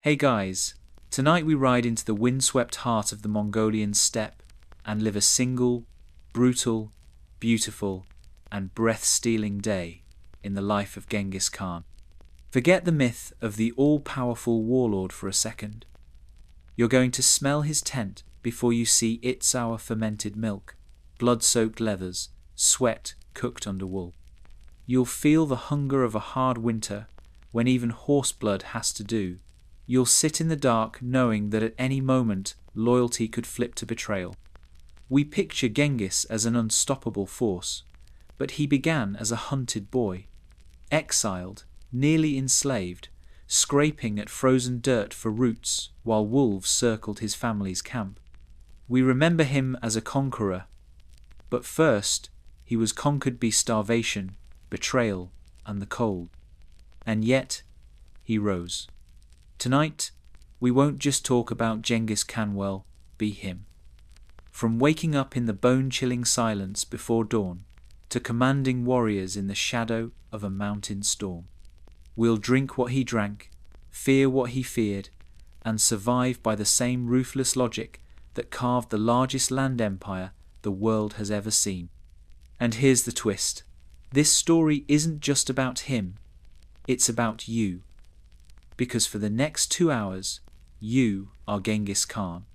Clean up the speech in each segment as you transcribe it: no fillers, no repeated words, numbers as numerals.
Hey guys, tonight we ride into the windswept heart of the Mongolian steppe and live a single, brutal, beautiful, and breath-stealing day in the life of Genghis Khan. Forget the myth of the all-powerful warlord for a second. You're going to smell his tent before you see its sour fermented milk, blood-soaked leathers, sweat cooked under wool. You'll feel the hunger of a hard winter when even horse blood has to do. You'll sit in the dark knowing that at any moment loyalty could flip to betrayal. We picture Genghis as an unstoppable force, but he began as a hunted boy, exiled, nearly enslaved, scraping at frozen dirt for roots while wolves circled his family's camp. We remember him as a conqueror, but first he was conquered by starvation, betrayal, and the cold. And yet, he rose. Tonight, we won't just talk about Genghis Khan, well, be him. From waking up in the bone-chilling silence before dawn to commanding warriors in the shadow of a mountain storm. We'll drink what he drank, fear what he feared, and survive by the same ruthless logic that carved the largest land empire the world has ever seen. And here's the twist. This story isn't just about him, it's about you. Because for the next 2 hours, you are Genghis Khan.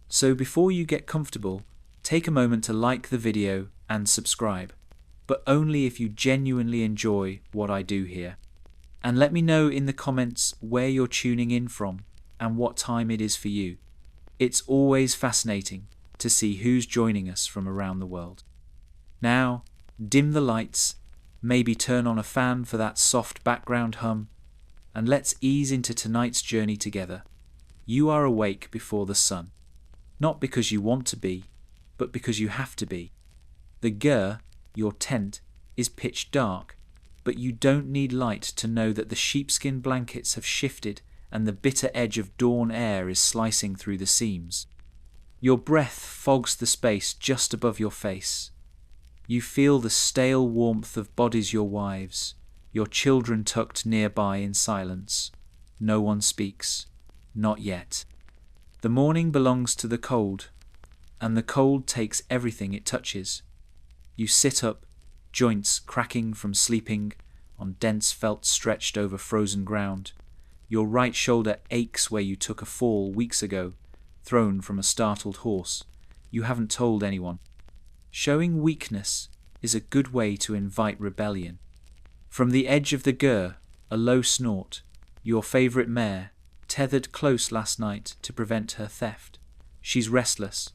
So before you get comfortable, take a moment to like the video and subscribe, but only if you genuinely enjoy what I do here. And let me know in the comments where you're tuning in from and what time it is for you. It's always fascinating to see who's joining us from around the world. Now, dim the lights, maybe turn on a fan for that soft background hum, and let's ease into tonight's journey together. You are awake before the sun, not because you want to be, but because you have to be. The ger, your tent, is pitch dark, but you don't need light to know that the sheepskin blankets have shifted and the bitter edge of dawn air is slicing through the seams. Your breath fogs the space just above your face. You feel the stale warmth of bodies your wives, your children tucked nearby in silence. No one speaks. Not yet. The morning belongs to the cold, and the cold takes everything it touches. You sit up, joints cracking from sleeping on dense felt stretched over frozen ground. Your right shoulder aches where you took a fall weeks ago, thrown from a startled horse. You haven't told anyone. Showing weakness is a good way to invite rebellion. From the edge of the ger, a low snort, your favourite mare, tethered close last night to prevent her theft. She's restless.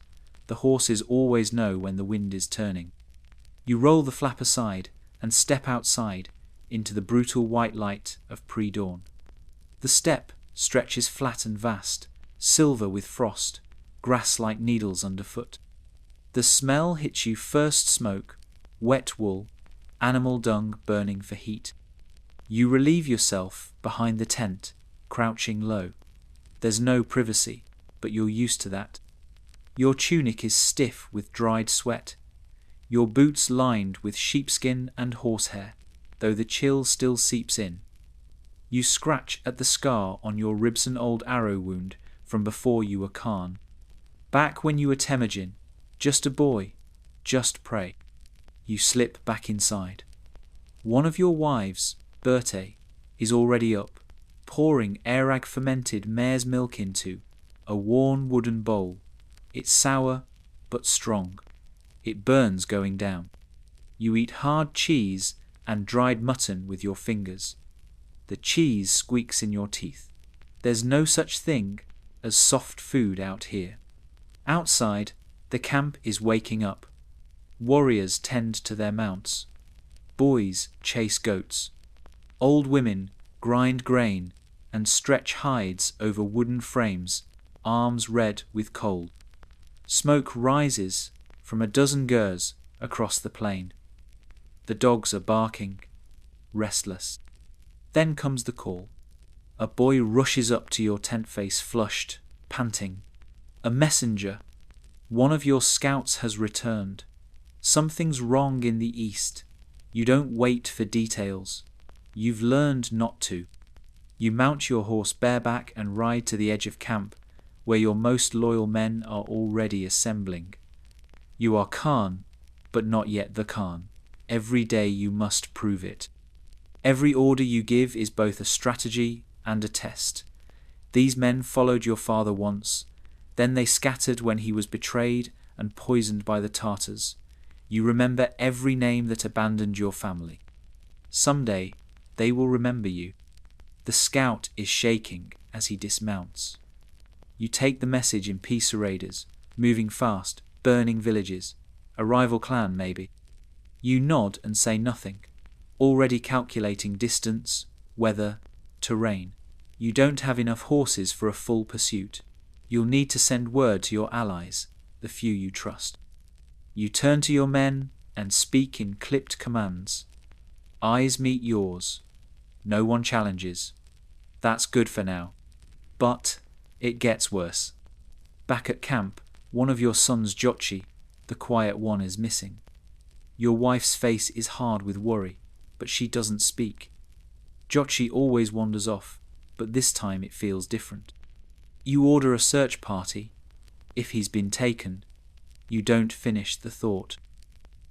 The horses always know when the wind is turning. You roll the flap aside and step outside into the brutal white light of pre-dawn. The steppe stretches flat and vast, silver with frost, grass like needles underfoot. The smell hits you first smoke, wet wool, animal dung burning for heat. You relieve yourself behind the tent, crouching low. There's no privacy, but you're used to that. Your tunic is stiff with dried sweat, your boots lined with sheepskin and horsehair, though the chill still seeps in. You scratch at the scar on your Ribson old arrow wound from before you were Khan. Back when you were Temujin, just a boy, just prey. You slip back inside. One of your wives, Berthe, is already up, pouring Arag fermented mare's milk into a worn wooden bowl. It's sour, but strong. It burns going down. You eat hard cheese and dried mutton with your fingers. The cheese squeaks in your teeth. There's no such thing as soft food out here. Outside, the camp is waking up. Warriors tend to their mounts. Boys chase goats. Old women grind grain and stretch hides over wooden frames, arms red with cold. Smoke rises from a dozen gers across the plain. The dogs are barking, restless. Then comes the call. A boy rushes up to your tent face flushed, panting. A messenger. One of your scouts has returned. Something's wrong in the east. You don't wait for details. You've learned not to. You mount your horse bareback and ride to the edge of camp, where your most loyal men are already assembling. You are Khan, but not yet the Khan. Every day you must prove it. Every order you give is both a strategy and a test. These men followed your father once, then they scattered when he was betrayed and poisoned by the Tartars. You remember every name that abandoned your family. Someday, they will remember you. The scout is shaking as he dismounts. You take the message in peace raiders, moving fast, burning villages, a rival clan maybe. You nod and say nothing, already calculating distance, weather, terrain. You don't have enough horses for a full pursuit. You'll need to send word to your allies, the few you trust. You turn to your men and speak in clipped commands. Eyes meet yours. No one challenges. That's good for now. But it gets worse. Back at camp, one of your sons, Jochi, the quiet one, is missing. Your wife's face is hard with worry, but she doesn't speak. Jochi always wanders off, but this time it feels different. You order a search party. If he's been taken, you don't finish the thought.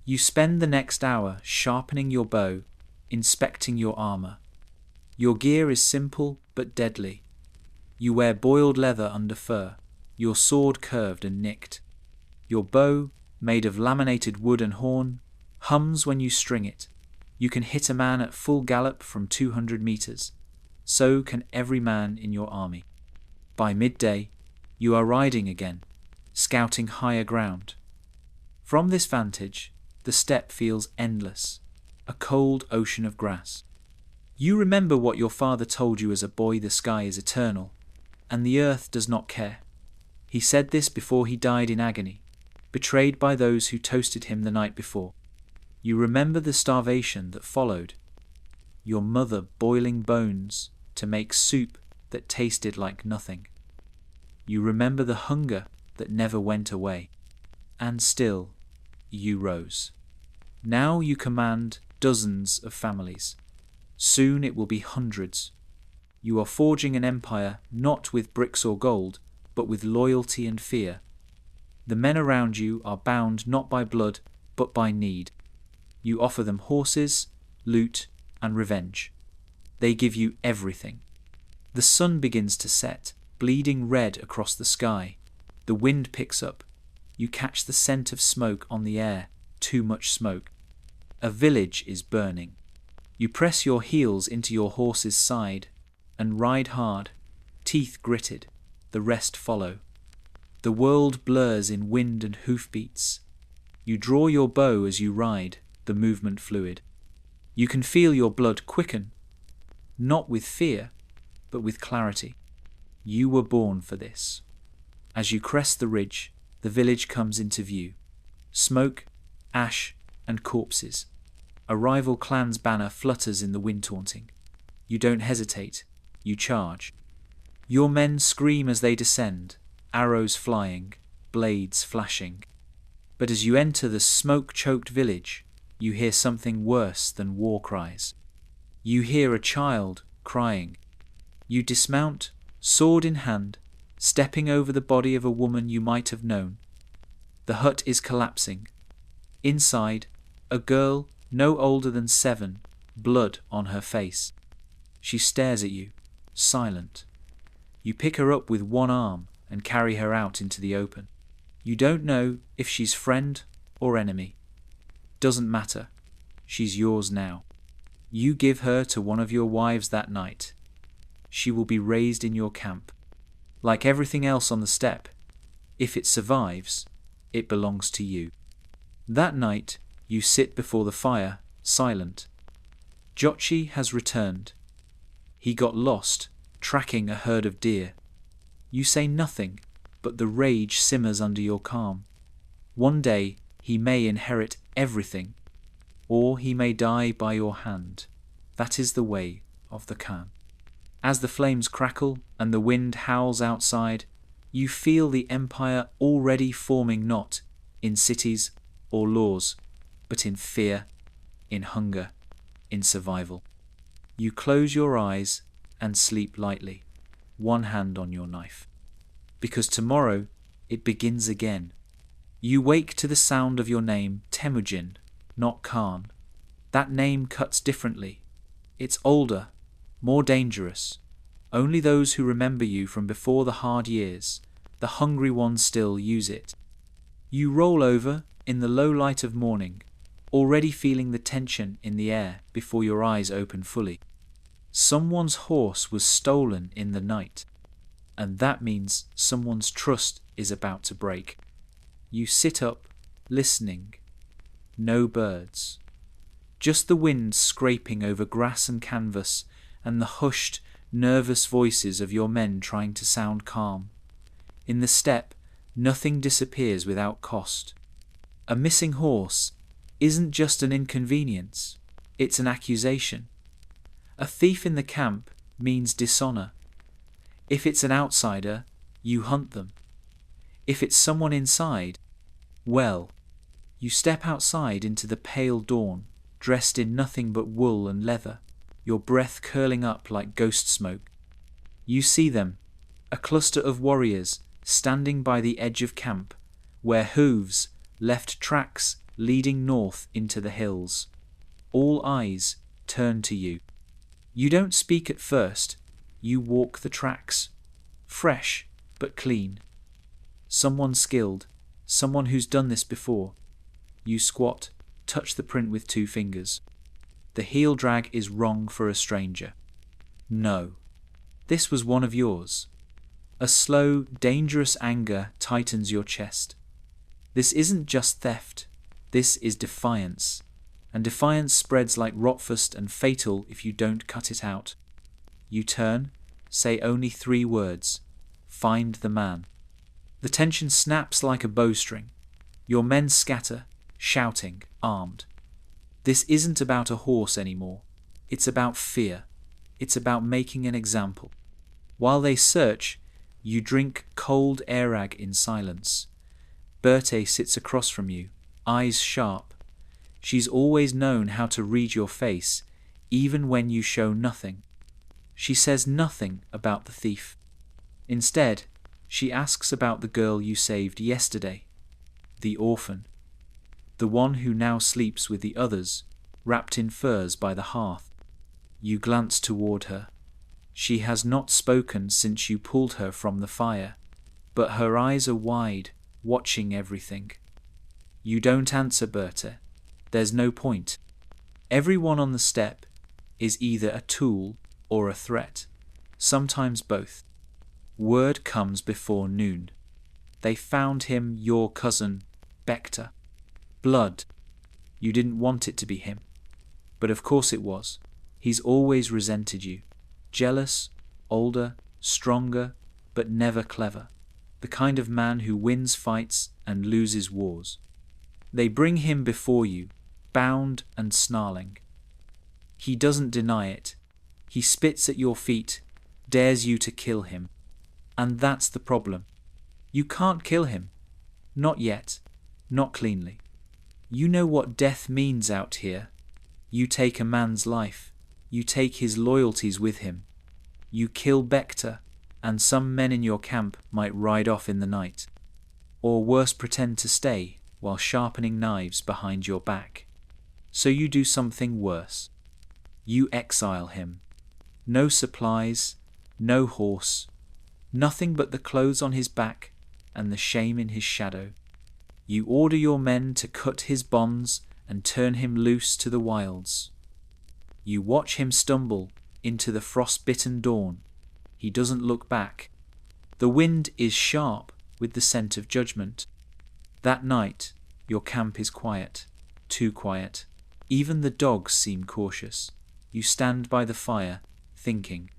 You spend the next hour sharpening your bow, inspecting your armor. Your gear is simple but deadly. You wear boiled leather under fur, your sword curved and nicked. Your bow, made of laminated wood and horn, hums when you string it. You can hit a man at full gallop from 200 meters. So can every man in your army. By midday, you are riding again, scouting higher ground. From this vantage, the steppe feels endless, a cold ocean of grass. You remember what your father told you as a boy: the sky is eternal, and the earth does not care. He said this before he died in agony, betrayed by those who toasted him the night before. You remember the starvation that followed, your mother boiling bones to make soup that tasted like nothing. You remember the hunger that never went away. And still, you rose. Now you command dozens of families. Soon it will be hundreds. You are forging an empire not with bricks or gold, but with loyalty and fear. The men around you are bound not by blood, but by need. You offer them horses, loot, and revenge. They give you everything. The sun begins to set, bleeding red across the sky. The wind picks up. You catch the scent of smoke on the air, too much smoke. A village is burning. You press your heels into your horse's side and ride hard, teeth gritted. The rest follow. The world blurs in wind and hoofbeats. You draw your bow as you ride, the movement fluid. You can feel your blood quicken, not with fear, but with clarity. You were born for this. As you crest the ridge, the village comes into view. Smoke, ash, and corpses. A rival clan's banner flutters in the wind taunting. You don't hesitate. You charge. Your men scream as they descend, arrows flying, blades flashing. But as you enter the smoke-choked village, you hear something worse than war cries. You hear a child crying. You dismount, sword in hand, stepping over the body of a woman you might have known. The hut is collapsing. Inside, a girl no older than 7, blood on her face. She stares at you, silent. You pick her up with one arm and carry her out into the open. You don't know if she's friend or enemy. Doesn't matter. She's yours now. You give her to one of your wives that night. She will be raised in your camp. Like everything else on the steppe, if it survives, it belongs to you. That night, you sit before the fire, silent. Jochi has returned. He got lost, tracking a herd of deer. You say nothing, but the rage simmers under your calm. One day, he may inherit everything, or he may die by your hand. That is the way of the Khan. As the flames crackle and the wind howls outside, you feel the empire already forming not in cities or laws, but in fear, in hunger, in survival. You close your eyes and sleep lightly, one hand on your knife. Because tomorrow it begins again. You wake to the sound of your name, Temujin, not Khan. That name cuts differently. It's older, more dangerous. Only those who remember you from before the hard years, the hungry ones, still use it. You roll over in the low light of morning, already feeling the tension in the air before your eyes open fully. Someone's horse was stolen in the night, and that means someone's trust is about to break. You sit up, listening. No birds. Just the wind scraping over grass and canvas, and the hushed, nervous voices of your men trying to sound calm. In the steppe, nothing disappears without cost. A missing horse isn't just an inconvenience, it's an accusation. A thief in the camp means dishonor. If it's an outsider, you hunt them. If it's someone inside, well, you step outside into the pale dawn, dressed in nothing but wool and leather, your breath curling up like ghost smoke. You see them, a cluster of warriors standing by the edge of camp, where hooves left tracks leading north into the hills. All eyes turn to you. You don't speak at first, you walk the tracks. Fresh, but clean. Someone skilled, someone who's done this before. You squat, touch the print with 2 fingers. The heel drag is wrong for a stranger. No, this was one of yours. A slow, dangerous anger tightens your chest. This isn't just theft, this is defiance. And defiance spreads like rotfast and fatal if you don't cut it out. You turn, say only 3 words. Find the man. The tension snaps like a bowstring. Your men scatter, shouting, armed. This isn't about a horse anymore. It's about fear. It's about making an example. While they search, you drink cold airag in silence. Berthe sits across from you, eyes sharp. She's always known how to read your face, even when you show nothing. She says nothing about the thief. Instead, she asks about the girl you saved yesterday, the orphan, the one who now sleeps with the others, wrapped in furs by the hearth. You glance toward her. She has not spoken since you pulled her from the fire, but her eyes are wide, watching everything. You don't answer, Berthe. There's no point. Everyone on the steppe is either a tool or a threat, sometimes both. Word comes before noon. They found him, your cousin, Bector. Blood. You didn't want it to be him. But of course it was. He's always resented you. Jealous, older, stronger, but never clever. The kind of man who wins fights and loses wars. They bring him before you, bound and snarling. He doesn't deny it. He spits at your feet, dares you to kill him. And that's the problem. You can't kill him. Not yet. Not cleanly. You know what death means out here. You take a man's life. You take his loyalties with him. You kill Bector, and some men in your camp might ride off in the night. Or worse, pretend to stay while sharpening knives behind your back. So you do something worse. You exile him. No supplies, no horse, nothing but the clothes on his back and the shame in his shadow. You order your men to cut his bonds and turn him loose to the wilds. You watch him stumble into the frost-bitten dawn. He doesn't look back. The wind is sharp with the scent of judgment. That night, your camp is quiet, too quiet. Even the dogs seem cautious. You stand by the fire, thinking,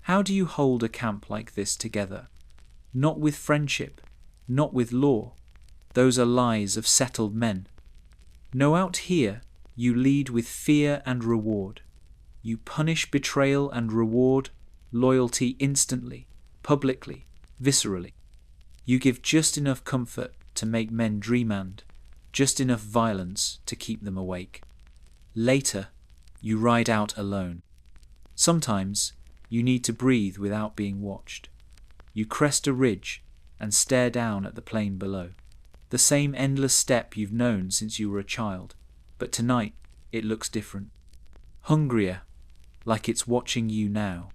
how do you hold a camp like this together? Not with friendship, not with law. Those are lies of settled men. No, out here, you lead with fear and reward. You punish betrayal and reward loyalty instantly, publicly, viscerally. You give just enough comfort to make men dream and just enough violence to keep them awake. Later, you ride out alone. Sometimes, You need to breathe without being watched. You crest a ridge and stare down at the plain below. The same endless steppe you've known since you were a child, but tonight it looks different. Hungrier, like it's watching you now.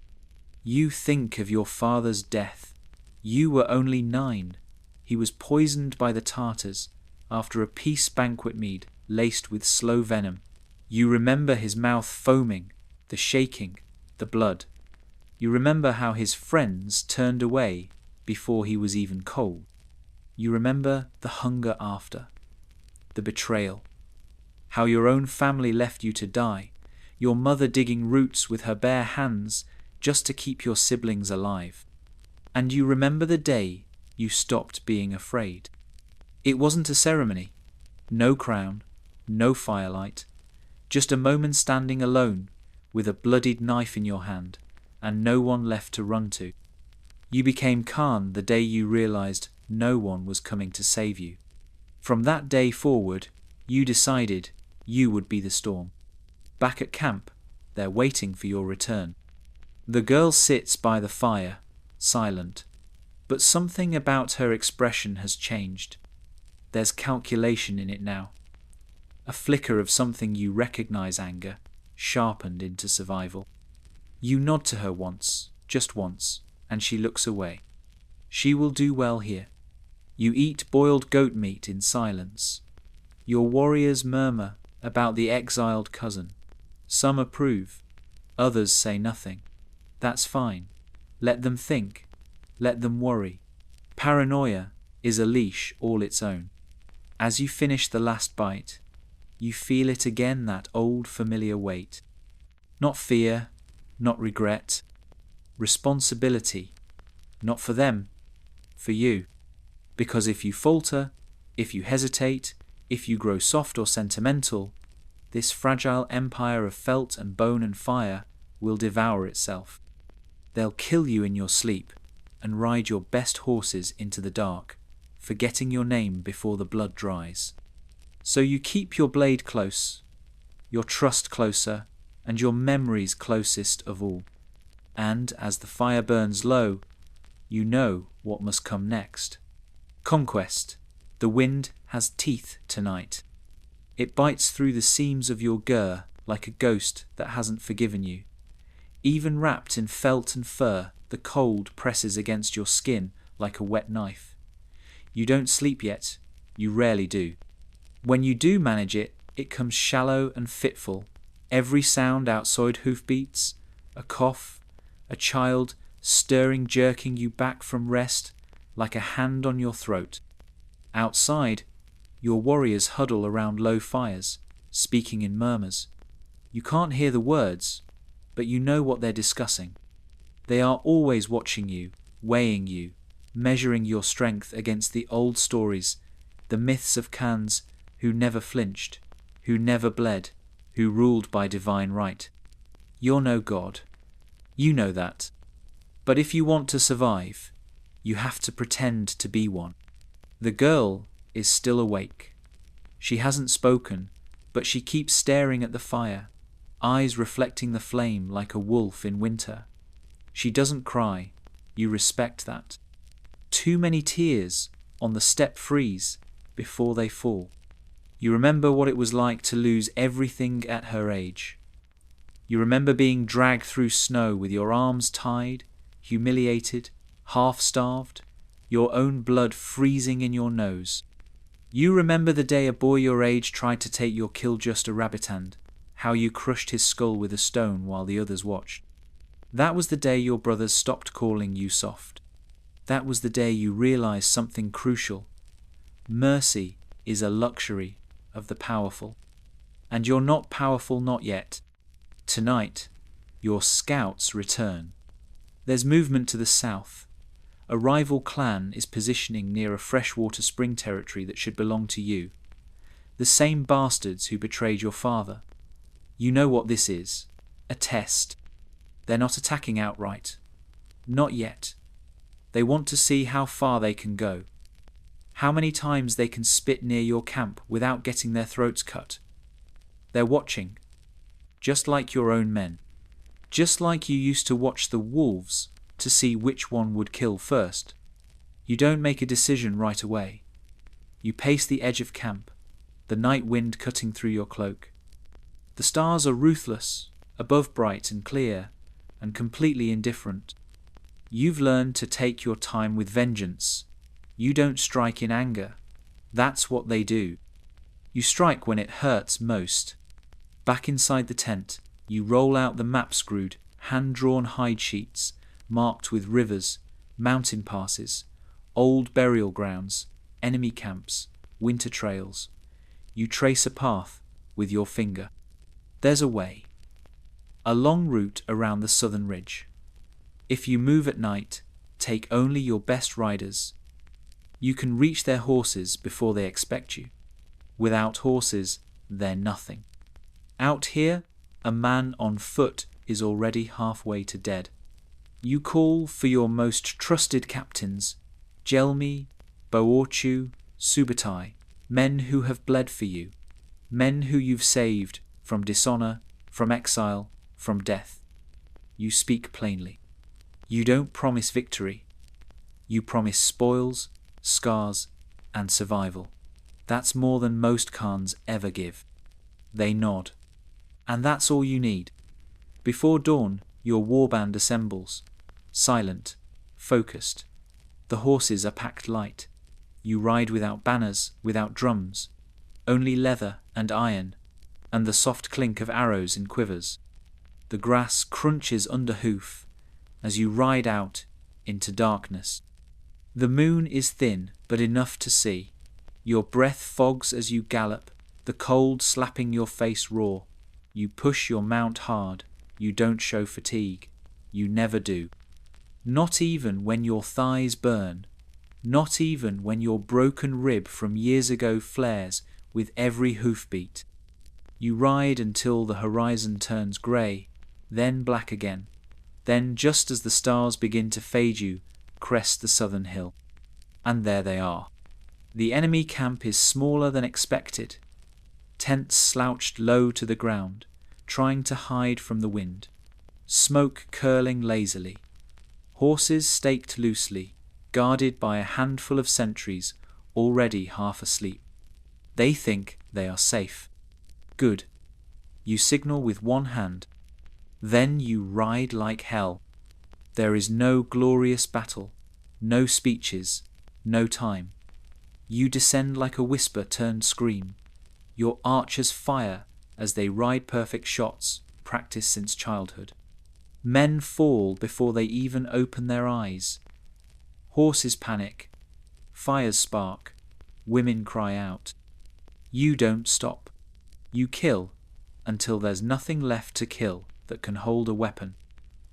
You think of your father's death. You were only 9. He was poisoned by the Tartars after a peace banquet mead laced with slow venom. You remember his mouth foaming, the shaking, the blood. You remember how his friends turned away before he was even cold. You remember the hunger after, the betrayal, how your own family left you to die, your mother digging roots with her bare hands just to keep your siblings alive. And you remember the day you stopped being afraid. It wasn't a ceremony, no crown, no firelight, just a moment standing alone with a bloodied knife in your hand and no one left to run to. You became calm the day you realized no one was coming to save you. From that day forward, you decided you would be the storm. Back at camp, they're waiting for your return. The girl sits by the fire, silent, but something about her expression has changed. There's calculation in it now. A flicker of something you recognize: anger, sharpened into survival. You nod to her once, just once, and she looks away. She will do well here. You eat boiled goat meat in silence. Your warriors murmur about the exiled cousin. Some approve, others say nothing. That's fine. Let them think. Let them worry. Paranoia is a leash all its own. As you finish the last bite, you feel it again, that old familiar weight. Not fear, not regret. Responsibility. Not for them, for you. Because if you falter, if you hesitate, if you grow soft or sentimental, this fragile empire of felt and bone and fire will devour itself. They'll kill you in your sleep and ride your best horses into the dark, forgetting your name before the blood dries. So you keep your blade close, your trust closer, and your memories closest of all. And as the fire burns low, you know what must come next. Conquest. The wind has teeth tonight. It bites through the seams of your gur like a ghost that hasn't forgiven you. Even wrapped in felt and fur, the cold presses against your skin like a wet knife. You don't sleep yet. You rarely do. When you do manage it, it comes shallow and fitful. Every sound outside hoofbeats, a cough, a child stirring, jerking you back from rest like a hand on your throat. Outside, your warriors huddle around low fires, speaking in murmurs. You can't hear the words, but you know what they're discussing. They are always watching you, weighing you, measuring your strength against the old stories, the myths of Khans who never flinched, who never bled, who ruled by divine right. You're no god. You know that. But if you want to survive, you have to pretend to be one. The girl is still awake. She hasn't spoken, but she keeps staring at the fire, eyes reflecting the flame like a wolf in winter. She doesn't cry. You respect that. Too many tears on the steppe freeze before they fall. You remember what it was like to lose everything at her age. You remember being dragged through snow with your arms tied, humiliated, half-starved, your own blood freezing in your nose. You remember the day a boy your age tried to take your kill-just orangutan, how you crushed his skull with a stone while the others watched. That was the day your brothers stopped calling you soft. That was the day you realized something crucial. Mercy is a luxury of the powerful. And you're not powerful, not yet. Tonight, your scouts return. There's movement to the south. A rival clan is positioning near a freshwater spring territory that should belong to you. The same bastards who betrayed your father. You know what this is. A test. They're not attacking outright. Not yet. They want to see how far they can go. How many times they can spit near your camp without getting their throats cut. They're watching. Just like your own men. Just like you used to watch the wolves to see which one would kill first. You don't make a decision right away. You pace the edge of camp, the night wind cutting through your cloak. The stars are ruthless, above bright and clear, and completely indifferent. You've learned to take your time with vengeance. You don't strike in anger. That's what they do. You strike when it hurts most. Back inside the tent, you roll out the map-screwed, hand-drawn hide sheets, marked with rivers, mountain passes, old burial grounds, enemy camps, winter trails. You trace a path with your finger. There's a way. A long route around the southern ridge. If you move at night, take only your best riders. You can reach their horses before they expect you. Without horses, they're nothing. Out here, a man on foot is already halfway to dead. You call for your most trusted captains, Jelmi, Boorchu, Subutai, men who have bled for you, men who you've saved from dishonor, from exile, from death. You speak plainly. You don't promise victory. You promise spoils, scars, and survival. That's more than most Khans ever give. They nod. And that's all you need. Before dawn, your warband assembles. Silent, focused. The horses are packed light. You ride without banners, without drums. Only leather and iron, and the soft clink of arrows in quivers. The grass crunches under hoof as you ride out into darkness. The moon is thin, but enough to see. Your breath fogs as you gallop, the cold slapping your face raw. You push your mount hard. You don't show fatigue. You never do. Not even when your thighs burn. Not even when your broken rib from years ago flares with every hoofbeat. You ride until the horizon turns grey, then black again. Then, just as the stars begin to fade, you crest the southern hill. And there they are. The enemy camp is smaller than expected. Tents slouched low to the ground, trying to hide from the wind. Smoke curling lazily. Horses staked loosely, guarded by a handful of sentries already half asleep. They think they are safe. Good. You signal with one hand. Then you ride like hell. There is no glorious battle, no speeches, no time. You descend like a whisper turned scream. Your archers fire as they ride perfect shots, practiced since childhood. Men fall before they even open their eyes. Horses panic. Fires spark. Women cry out. You don't stop. You kill until there's nothing left to kill that can hold a weapon.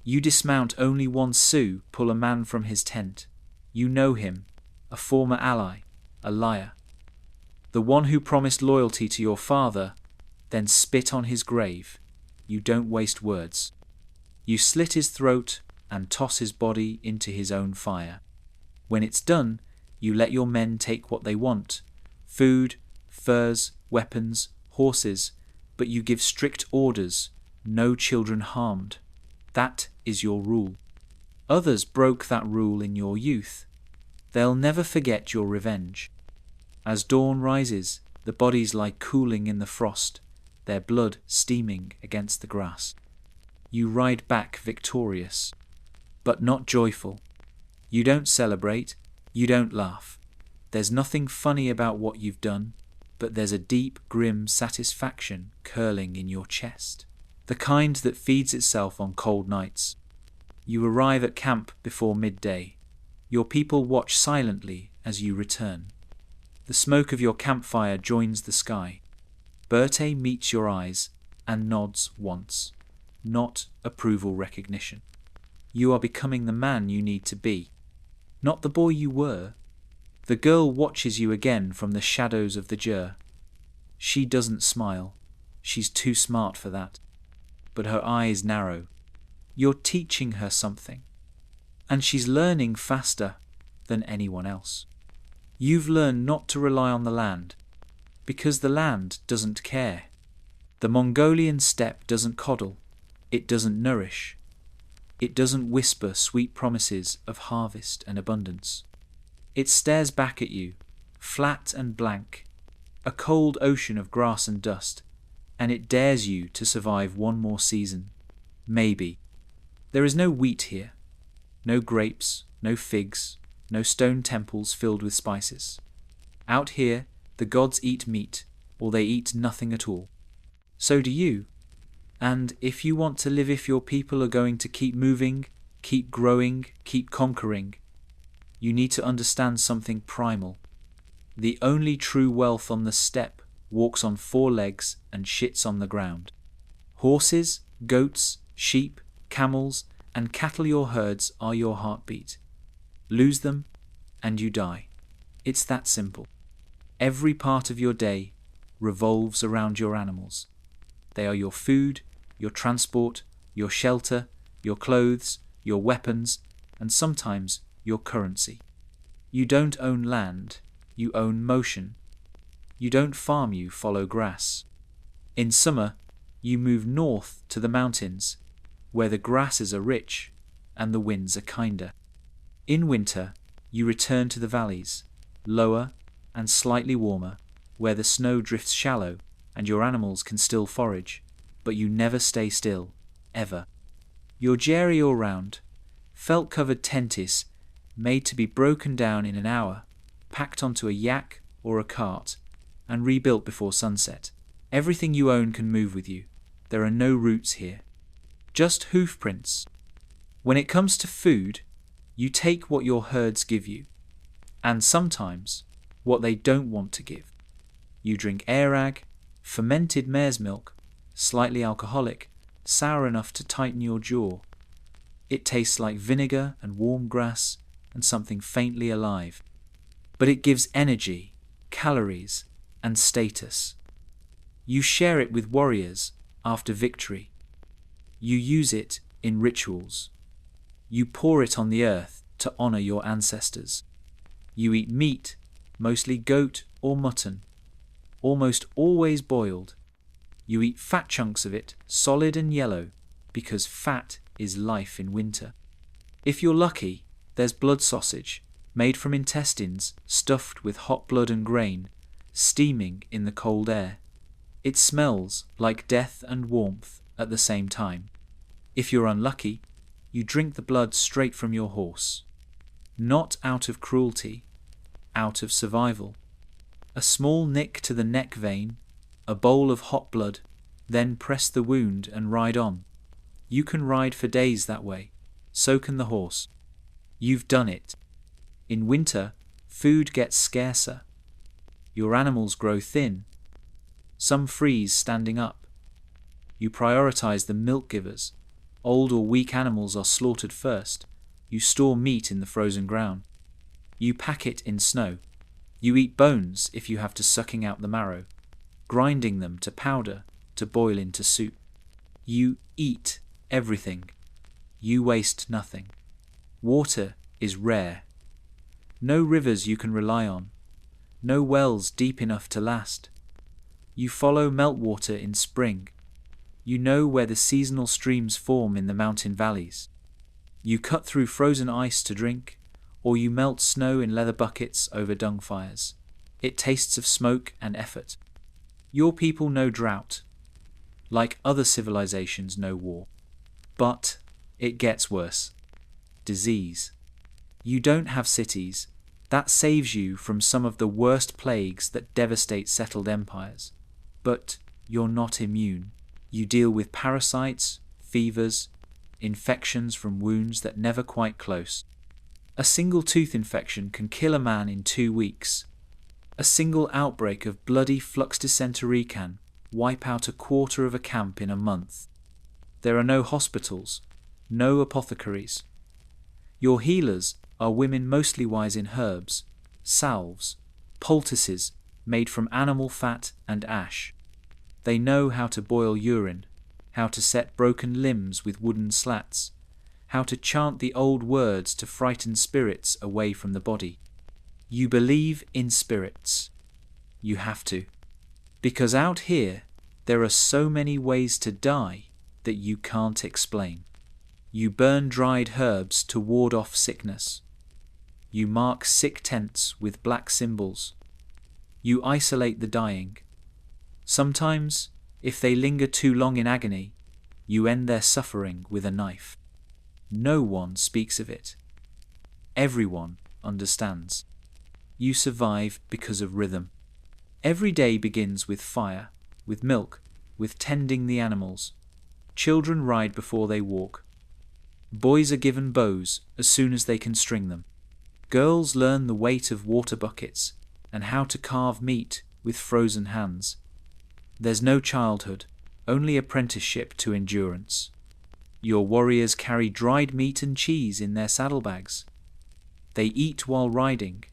You dismount only once Sioux pull a man from his tent. You know him, a former ally, a liar. The one who promised loyalty to your father, then spit on his grave. You don't waste words. You slit his throat and toss his body into his own fire. When it's done, you let your men take what they want: food, furs, weapons, horses, but you give strict orders: no children harmed. That is your rule. Others broke that rule in your youth. They'll never forget your revenge. As dawn rises, the bodies lie cooling in the frost, their blood steaming against the grass. You ride back victorious, but not joyful. You don't celebrate, you don't laugh. There's nothing funny about what you've done, but there's a deep, grim satisfaction curling in your chest, the kind that feeds itself on cold nights. You arrive at camp before midday. Your people watch silently as you return. The smoke of your campfire joins the sky. Berthe meets your eyes and nods once, not approval recognition. You are becoming the man you need to be, not the boy you were. The girl watches you again from the shadows of the Jur. She doesn't smile. She's too smart for that. But her eyes narrow. You're teaching her something. And she's learning faster than anyone else. You've learned not to rely on the land, because the land doesn't care. The Mongolian steppe doesn't coddle. It doesn't nourish. It doesn't whisper sweet promises of harvest and abundance. It stares back at you, flat and blank, a cold ocean of grass and dust, and it dares you to survive one more season. Maybe. There is no wheat here, no grapes, no figs, no stone temples filled with spices. Out here, the gods eat meat, or they eat nothing at all. So do you. And if you want to live, if your people are going to keep moving, keep growing, keep conquering, you need to understand something primal. The only true wealth on the steppe walks on 4 legs and shits on the ground. Horses, goats, sheep, camels, and cattle, your herds are your heartbeat. Lose them, and you die. It's that simple. Every part of your day revolves around your animals. They are your food, your transport, your shelter, your clothes, your weapons, and sometimes your currency. You don't own land, you own motion. You don't farm, you follow grass. In summer, you move north to the mountains, where the grasses are rich and the winds are kinder. In winter, you return to the valleys, lower and slightly warmer, where the snow drifts shallow and your animals can still forage, but you never stay still, ever. Your jerry all round, felt-covered tent is made to be broken down in an hour, packed onto a yak or a cart, and rebuilt before sunset. Everything you own can move with you. There are no roots here, just hoof prints. When it comes to food, you take what your herds give you, and sometimes what they don't want to give. You drink airag, fermented mare's milk, slightly alcoholic, sour enough to tighten your jaw. It tastes like vinegar and warm grass and something faintly alive. But it gives energy, calories, and status. You share it with warriors after victory. You use it in rituals. You pour it on the earth to honor your ancestors. You eat meat, mostly goat or mutton, almost always boiled. You eat fat chunks of it, solid and yellow, because fat is life in winter. If you're lucky, there's blood sausage, made from intestines stuffed with hot blood and grain, steaming in the cold air. It smells like death and warmth at the same time. If you're unlucky, you drink the blood straight from your horse. Not out of cruelty, out of survival. A small nick to the neck vein, a bowl of hot blood, then press the wound and ride on. You can ride for days that way, so can the horse. You've done it. In winter, food gets scarcer. Your animals grow thin. Some freeze standing up. You prioritize the milk givers. Old or weak animals are slaughtered first. You store meat in the frozen ground. You pack it in snow. You eat bones if you have to, sucking out the marrow, grinding them to powder to boil into soup. You eat everything. You waste nothing. Water is rare. No rivers you can rely on. No wells deep enough to last. You follow meltwater in spring. You know where the seasonal streams form in the mountain valleys. You cut through frozen ice to drink, or you melt snow in leather buckets over dung fires. It tastes of smoke and effort. Your people know drought, like other civilizations know war. But it gets worse. Disease. You don't have cities. That saves you from some of the worst plagues that devastate settled empires. But you're not immune. You deal with parasites, fevers, infections from wounds that never quite close. A single tooth infection can kill a man in 2 weeks. A single outbreak of bloody flux dysentery can wipe out a quarter of a camp in a month. There are no hospitals, no apothecaries. Your healers are women mostly wise in herbs, salves, poultices made from animal fat and ash. They know how to boil urine, how to set broken limbs with wooden slats, how to chant the old words to frighten spirits away from the body. You believe in spirits. You have to. Because out here, there are so many ways to die, that you can't explain. You burn dried herbs to ward off sickness. You mark sick tents with black symbols. You isolate the dying. Sometimes, if they linger too long in agony, you end their suffering with a knife. No one speaks of it. Everyone understands. You survive because of rhythm. Every day begins with fire, with milk, with tending the animals. Children ride before they walk. Boys are given bows as soon as they can string them. Girls learn the weight of water buckets and how to carve meat with frozen hands. There's no childhood, only apprenticeship to endurance. Your warriors carry dried meat and cheese in their saddlebags. They eat while riding.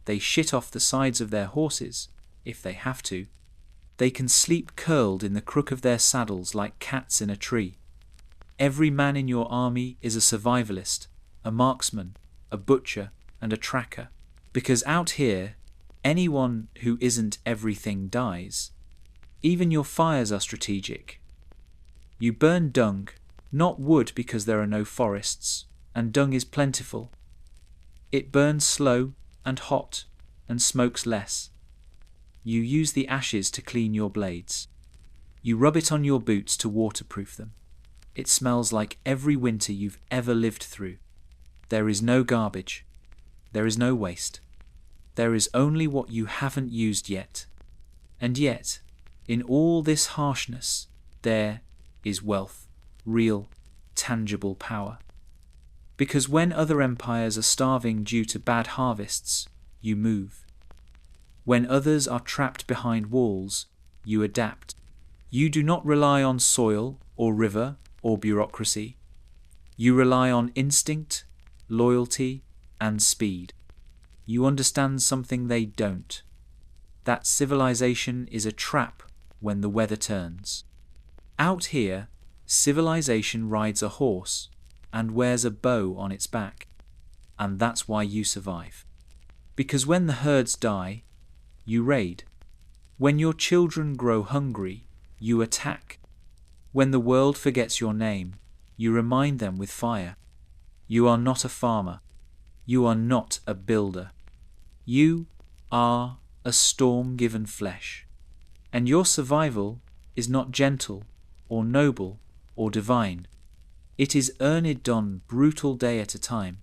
They shit off the sides of their horses, if they have to. They can sleep curled in the crook of their saddles like cats in a tree. Every man in your army is a survivalist, a marksman, a butcher, and a tracker. Because out here, anyone who isn't everything dies. Even your fires are strategic. You burn dung, not wood because there are no forests, and dung is plentiful. It burns slow and hot and smokes less. You use the ashes to clean your blades. You rub it on your boots to waterproof them. It smells like every winter you've ever lived through. There is no garbage. There is no waste. There is only what you haven't used yet. And yet, in all this harshness, there is wealth, real, tangible power. Because when other empires are starving due to bad harvests, you move. When others are trapped behind walls, you adapt. You do not rely on soil or river or bureaucracy. You rely on instinct, loyalty, and speed. You understand something they don't. That civilization is a trap when the weather turns. Out here, civilization rides a horse and wears a bow on its back. And that's why you survive. Because when the herds die, you raid. When your children grow hungry, you attack. When the world forgets your name, you remind them with fire. You are not a farmer. You are not a builder. You are a storm given flesh. And your survival is not gentle or noble or divine. It is earned done brutal day at a time.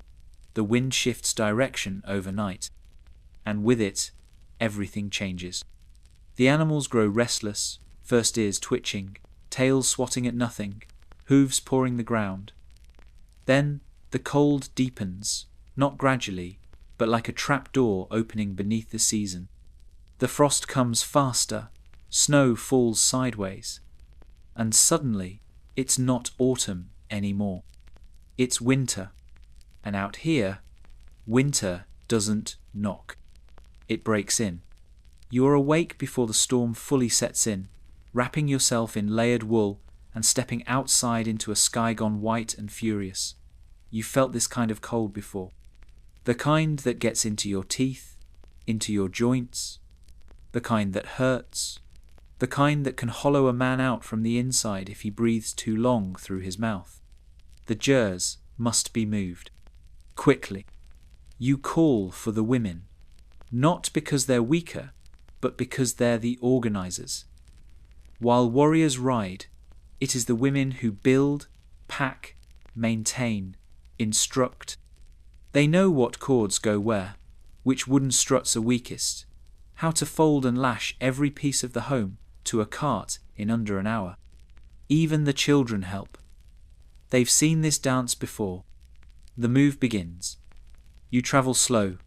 The wind shifts direction overnight. And with it, everything changes. The animals grow restless, first ears twitching, tails swatting at nothing, hooves pawing the ground. Then the cold deepens, not gradually, but like a trap-door opening beneath the season. The frost comes faster, snow falls sideways, and suddenly it's not autumn anymore. It's winter, and out here, winter doesn't knock. It breaks in. You are awake before the storm fully sets in, wrapping yourself in layered wool and stepping outside into a sky gone white and furious. You felt this kind of cold before. The kind that gets into your teeth, into your joints, the kind that hurts, the kind that can hollow a man out from the inside if he breathes too long through his mouth. The gers must be moved. Quickly. You call for the women, not because they're weaker, but because they're the organizers. While warriors ride, it is the women who build, pack, maintain, instruct. They know what cords go where, which wooden struts are weakest, how to fold and lash every piece of the home to a cart in under an hour. Even the children help. They've seen this dance before. The move begins. You travel slow,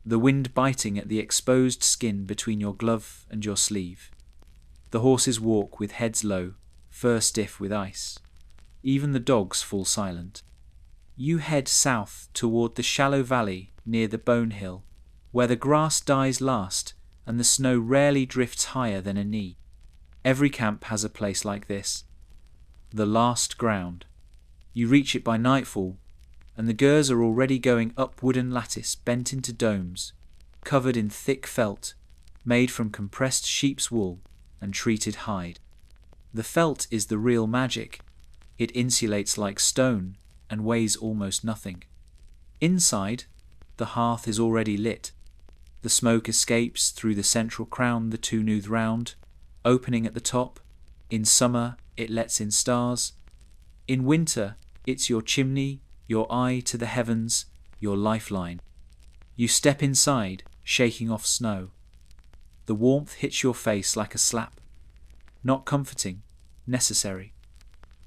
the wind biting at the exposed skin between your glove and your sleeve. The horses walk with heads low, fur stiff with ice. Even the dogs fall silent. You head south toward the shallow valley near the Bone Hill, where the grass dies last and the snow rarely drifts higher than a knee. Every camp has a place like this. The last ground. You reach it by nightfall, and the gers are already going up wooden lattice bent into domes, covered in thick felt, made from compressed sheep's wool and treated hide. The felt is the real magic. It insulates like stone and weighs almost nothing. Inside, the hearth is already lit. The smoke escapes through the central crown the two-nooth round, opening at the top. In summer, it lets in stars. In winter, it's your chimney, your eye to the heavens, your lifeline. You step inside, shaking off snow. The warmth hits your face like a slap. Not comforting, necessary.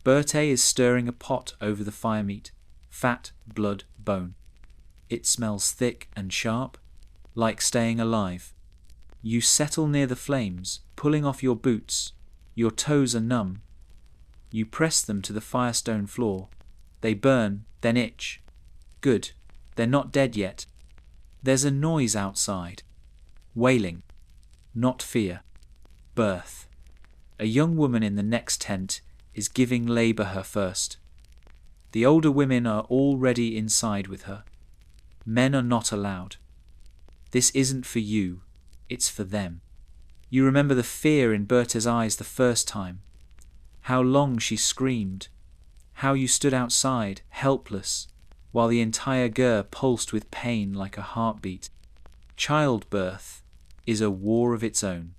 Bertie is stirring a pot over the fire meat, fat, blood, bone. It smells thick and sharp, like staying alive. You settle near the flames, pulling off your boots. Your toes are numb. You press them to the firestone floor. They burn, then itch. Good, they're not dead yet. There's a noise outside. Wailing. Not fear. Birth. A young woman in the next tent is giving labour her first. The older women are already inside with her. Men are not allowed. This isn't for you, it's for them. You remember the fear in Berta's eyes the first time. How long she screamed. How you stood outside, helpless, while the entire ger pulsed with pain like a heartbeat. Childbirth is a war of its own.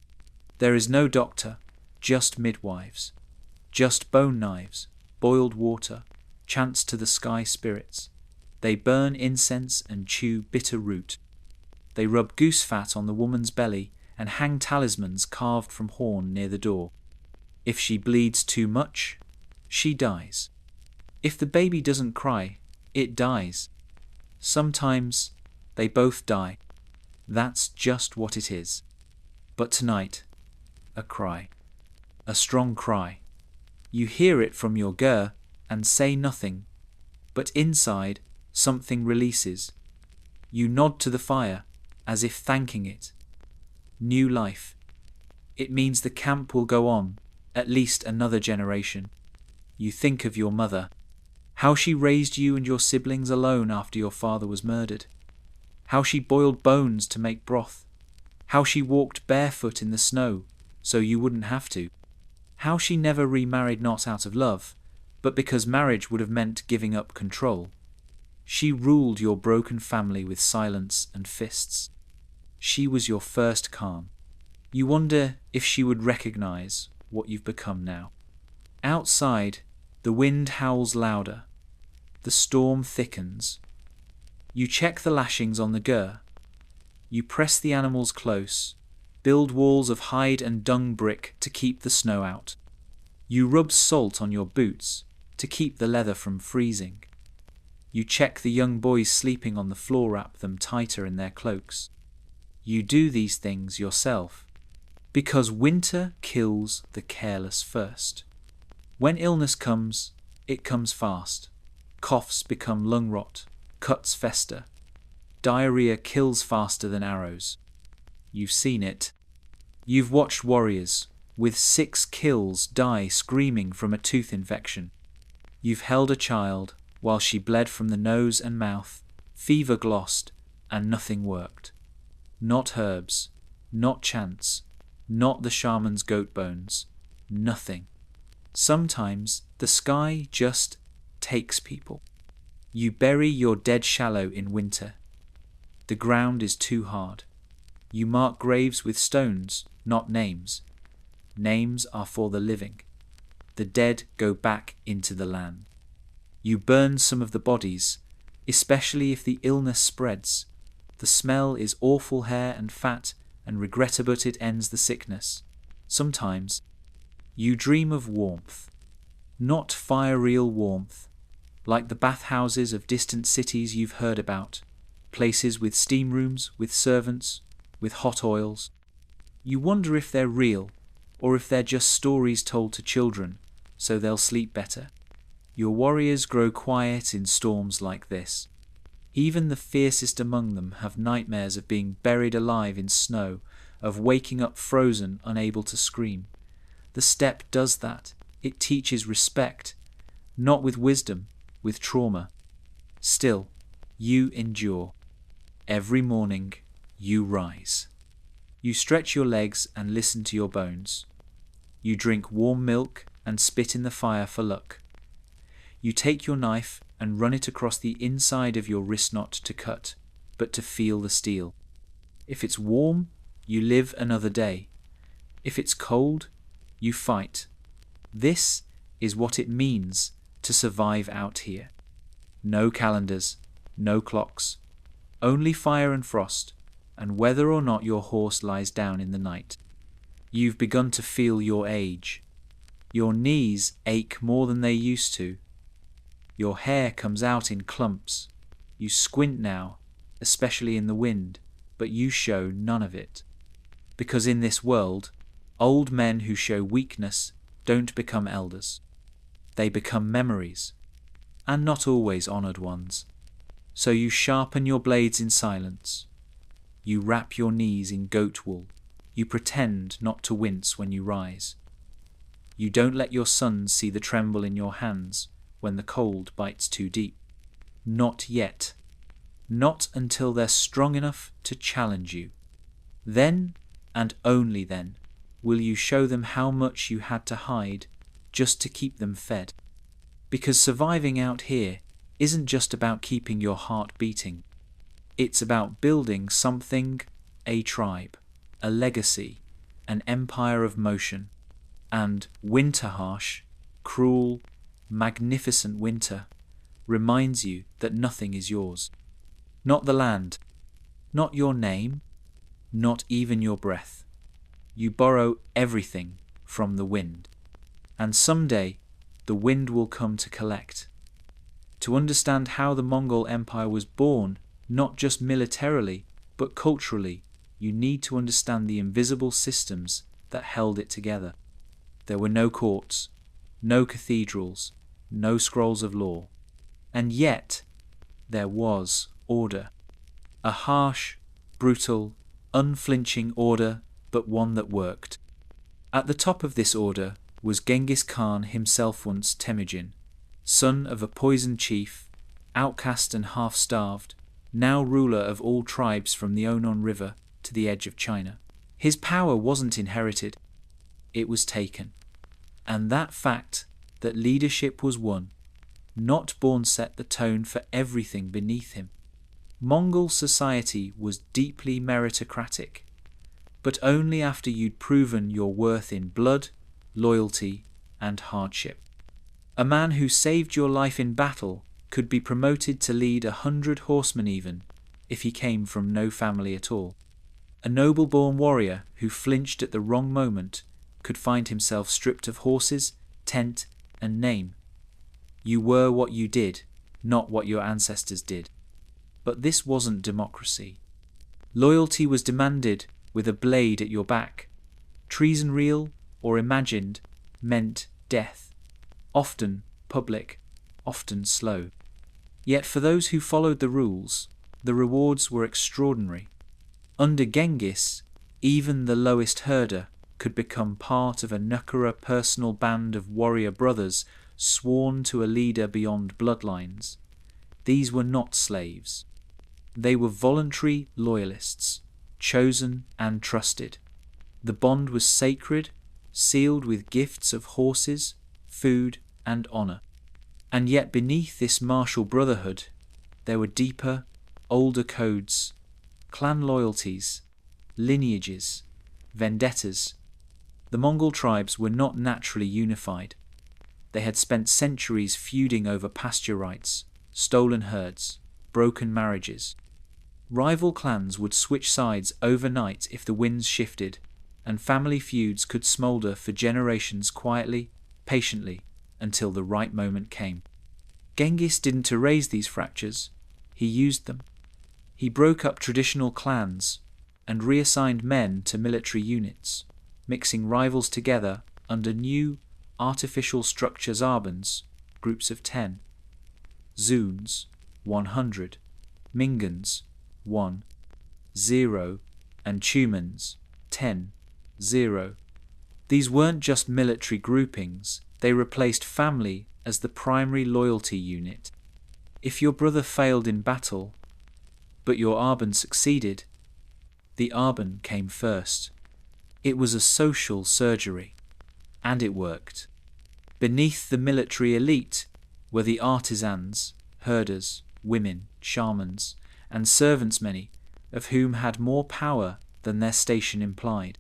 There is no doctor, just midwives. Just bone knives, boiled water, chants to the sky spirits. They burn incense and chew bitter root. They rub goose fat on the woman's belly and hang talismans carved from horn near the door. If she bleeds too much, she dies. If the baby doesn't cry, it dies. Sometimes they both die. That's just what it is. But tonight, a cry. A strong cry. You hear it from your ger and say nothing, but inside something releases. You nod to the fire as if thanking it. New life. It means the camp will go on, at least another generation. You think of your mother, how she raised you and your siblings alone after your father was murdered, how she boiled bones to make broth, how she walked barefoot in the snow so you wouldn't have to, how she never remarried not out of love, but because marriage would have meant giving up control. She ruled your broken family with silence and fists. She was your first calm. You wonder if she would recognize what you've become now. Outside, the wind howls louder. The storm thickens. You check the lashings on the ger. You press the animals close, build walls of hide and dung brick to keep the snow out. You rub salt on your boots to keep the leather from freezing. You check the young boys sleeping on the floor, wrap them tighter in their cloaks. You do these things yourself, because winter kills the careless first. When illness comes, it comes fast. Coughs become lung rot, cuts fester. Diarrhea kills faster than arrows. You've seen it. You've watched warriors with 6 kills die screaming from a tooth infection. You've held a child while she bled from the nose and mouth, fever glossed, and nothing worked. Not herbs, not chants, not the shaman's goat bones, nothing. Sometimes the sky just takes people. You bury your dead shallow in winter. The ground is too hard. You mark graves with stones, not names. Names are for the living. The dead go back into the land. You burn some of the bodies, especially if the illness spreads. The smell is awful hair and fat, and regrettably it ends the sickness. Sometimes you dream of warmth, not fire-real warmth, like the bathhouses of distant cities you've heard about, places with steam rooms, with servants, with hot oils. You wonder if they're real, or if they're just stories told to children, so they'll sleep better. Your warriors grow quiet in storms like this. Even the fiercest among them have nightmares of being buried alive in snow, of waking up frozen, unable to scream. The steppe does that. It teaches respect, not with wisdom, with trauma. Still, you endure. Every morning, you rise. You stretch your legs and listen to your bones. You drink warm milk and spit in the fire for luck. You take your knife and run it across the inside of your wrist not to cut, but to feel the steel. If it's warm, you live another day. If it's cold, you fight. This is what it means to survive out here. No calendars, no clocks, only fire and frost, and whether or not your horse lies down in the night. You've begun to feel your age. Your knees ache more than they used to. Your hair comes out in clumps. You squint now, especially in the wind, but you show none of it. Because in this world, old men who show weakness don't become elders. They become memories, and not always honoured ones. So you sharpen your blades in silence. You wrap your knees in goat wool. You pretend not to wince when you rise. You don't let your sons see the tremble in your hands when the cold bites too deep. Not yet. Not until they're strong enough to challenge you. Then, and only then, will you show them how much you had to hide just to keep them fed. Because surviving out here isn't just about keeping your heart beating. It's about building something, a tribe, a legacy, an empire of motion. And winter harsh, cruel, magnificent winter reminds you that nothing is yours. Not the land, not your name, not even your breath. You borrow everything from the wind. And someday the wind will come to collect. To understand how the Mongol Empire was born, not just militarily, but culturally, you need to understand the invisible systems that held it together. There were no courts, no cathedrals, no scrolls of law. And yet, there was order. A harsh, brutal, unflinching order, but one that worked. At the top of this order was Genghis Khan, himself once Temujin, son of a poisoned chief, outcast and half-starved, now ruler of all tribes from the Onon River to the edge of China. His power wasn't inherited, it was taken. And that fact that leadership was won, not born, set the tone for everything beneath him. Mongol society was deeply meritocratic, but only after you'd proven your worth in blood, loyalty, and hardship. A man who saved your life in battle could be promoted to lead 100 horsemen even, if he came from no family at all. A noble-born warrior who flinched at the wrong moment could find himself stripped of horses, tent, and name. You were what you did, not what your ancestors did. But this wasn't democracy. Loyalty was demanded with a blade at your back. Treason, real or imagined, meant death. Often public, often slow. Yet for those who followed the rules, the rewards were extraordinary. Under Genghis, even the lowest herder could become part of a Nukara personal band of warrior brothers sworn to a leader beyond bloodlines. These were not slaves. They were voluntary loyalists, chosen and trusted. The bond was sacred, sealed with gifts of horses, food, and honour. And yet beneath this martial brotherhood, there were deeper, older codes, clan loyalties, lineages, vendettas. The Mongol tribes were not naturally unified. They had spent centuries feuding over pasture rights, stolen herds, broken marriages. Rival clans would switch sides overnight if the winds shifted, and family feuds could smoulder for generations quietly, patiently, until the right moment came. Genghis didn't erase these fractures, he used them. He broke up traditional clans and reassigned men to military units, mixing rivals together under new, artificial structures. Arbans, groups of 10, Zuns, 100, Mingans, 1, 0, and Tumans, 10, 0. These weren't just military groupings, they replaced family as the primary loyalty unit. If your brother failed in battle, but your Arban succeeded, the Arban came first. It was a social surgery, and it worked. Beneath the military elite, were the artisans, herders, women, shamans, and servants, many of whom had more power than their station implied.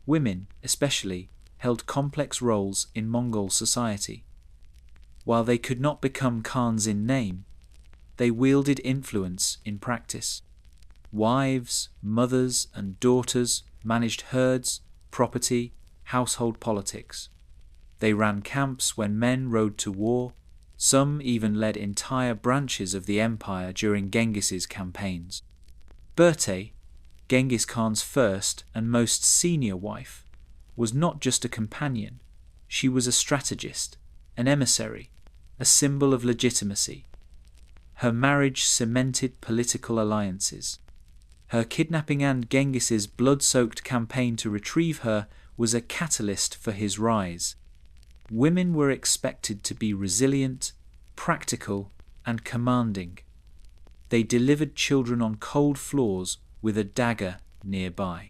Women, especially, held complex roles in Mongol society. While they could not become Khans in name, they wielded influence in practice. Wives, mothers, and daughters managed herds, property, household politics. They ran camps when men rode to war. Some even led entire branches of the empire during Genghis's campaigns. Berte, Genghis Khan's first and most senior wife, was not just a companion. She was a strategist, an emissary, a symbol of legitimacy. Her marriage cemented political alliances. Her kidnapping and Genghis's blood-soaked campaign to retrieve her was a catalyst for his rise. Women were expected to be resilient, practical, and commanding. They delivered children on cold floors with a dagger nearby.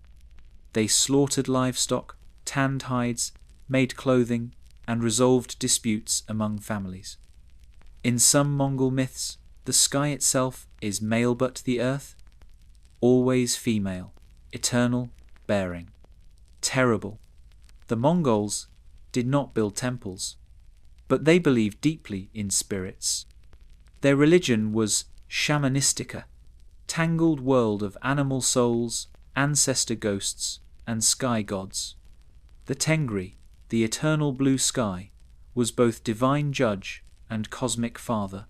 They slaughtered livestock, tanned hides, made clothing, and resolved disputes among families. In some Mongol myths, the sky itself is male but the earth, always female, eternal, bearing. Terrible. The Mongols did not build temples, but they believed deeply in spirits. Their religion was shamanistica, tangled world of animal souls, ancestor ghosts, and sky gods. The Tengri, the eternal blue sky, was both divine judge and cosmic father.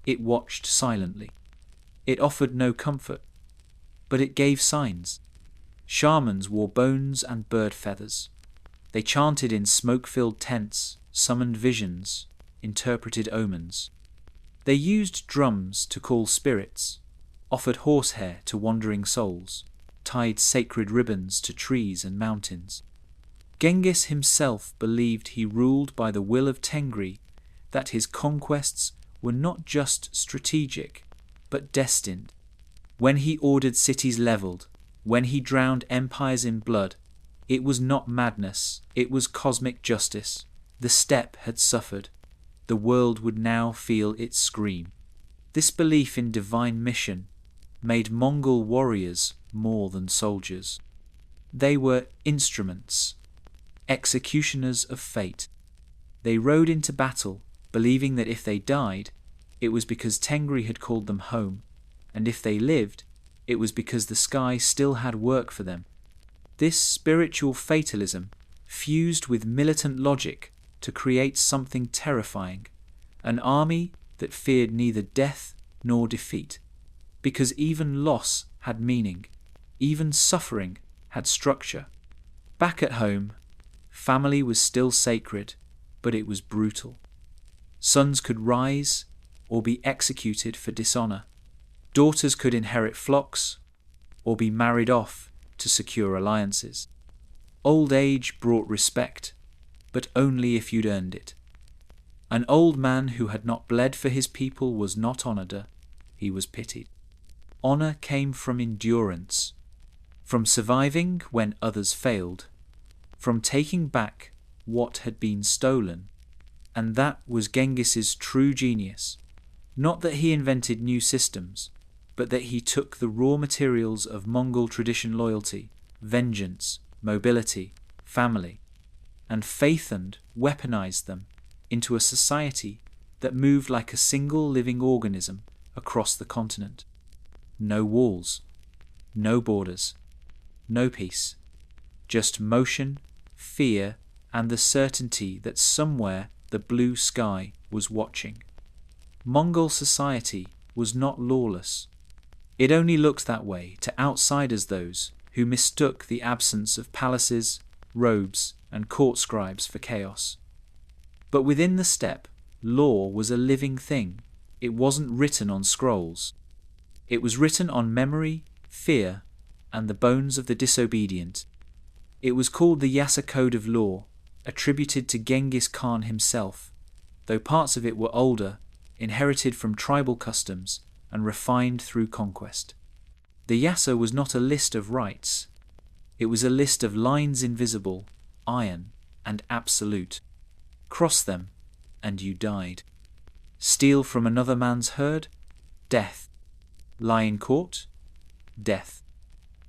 It watched silently. It offered no comfort, but it gave signs. Shamans wore bones and bird feathers. They chanted in smoke-filled tents, summoned visions, interpreted omens. They used drums to call spirits, offered horsehair to wandering souls, tied sacred ribbons to trees and mountains. Genghis himself believed he ruled by the will of Tengri, that his conquests were not just strategic, but destined. When he ordered cities leveled, when he drowned empires in blood, it was not madness, it was cosmic justice. The steppe had suffered. The world would now feel its scream. This belief in divine mission made Mongol warriors more than soldiers. They were instruments, executioners of fate. They rode into battle, believing that if they died, it was because Tengri had called them home, and if they lived, it was because the sky still had work for them. This spiritual fatalism fused with militant logic to create something terrifying, an army that feared neither death nor defeat, because even loss had meaning, even suffering had structure. Back at home, family was still sacred, but it was brutal. Sons could rise or be executed for dishonor. Daughters could inherit flocks or be married off to secure alliances. Old age brought respect, but only if you'd earned it. An old man who had not bled for his people was not honored, he was pitied. Honor came from endurance, from surviving when others failed, from taking back what had been stolen. And that was Genghis's true genius. Not that he invented new systems, but that he took the raw materials of Mongol tradition, loyalty, vengeance, mobility, family, and faith, and weaponized them into a society that moved like a single living organism across the continent. No walls, no borders, no peace, just motion, fear, and the certainty that somewhere the blue sky was watching. Mongol society was not lawless. It only looked that way to outsiders, those who mistook the absence of palaces, robes, and court scribes for chaos. But within the steppe, law was a living thing. It wasn't written on scrolls. It was written on memory, fear, and the bones of the disobedient. It was called the Yasa Code of Law, attributed to Genghis Khan himself, though parts of it were older, inherited from tribal customs, and refined through conquest. The Yasa was not a list of rights. It was a list of lines invisible, iron, and absolute. Cross them, and you died. Steal from another man's herd? Death. Lie in court? Death.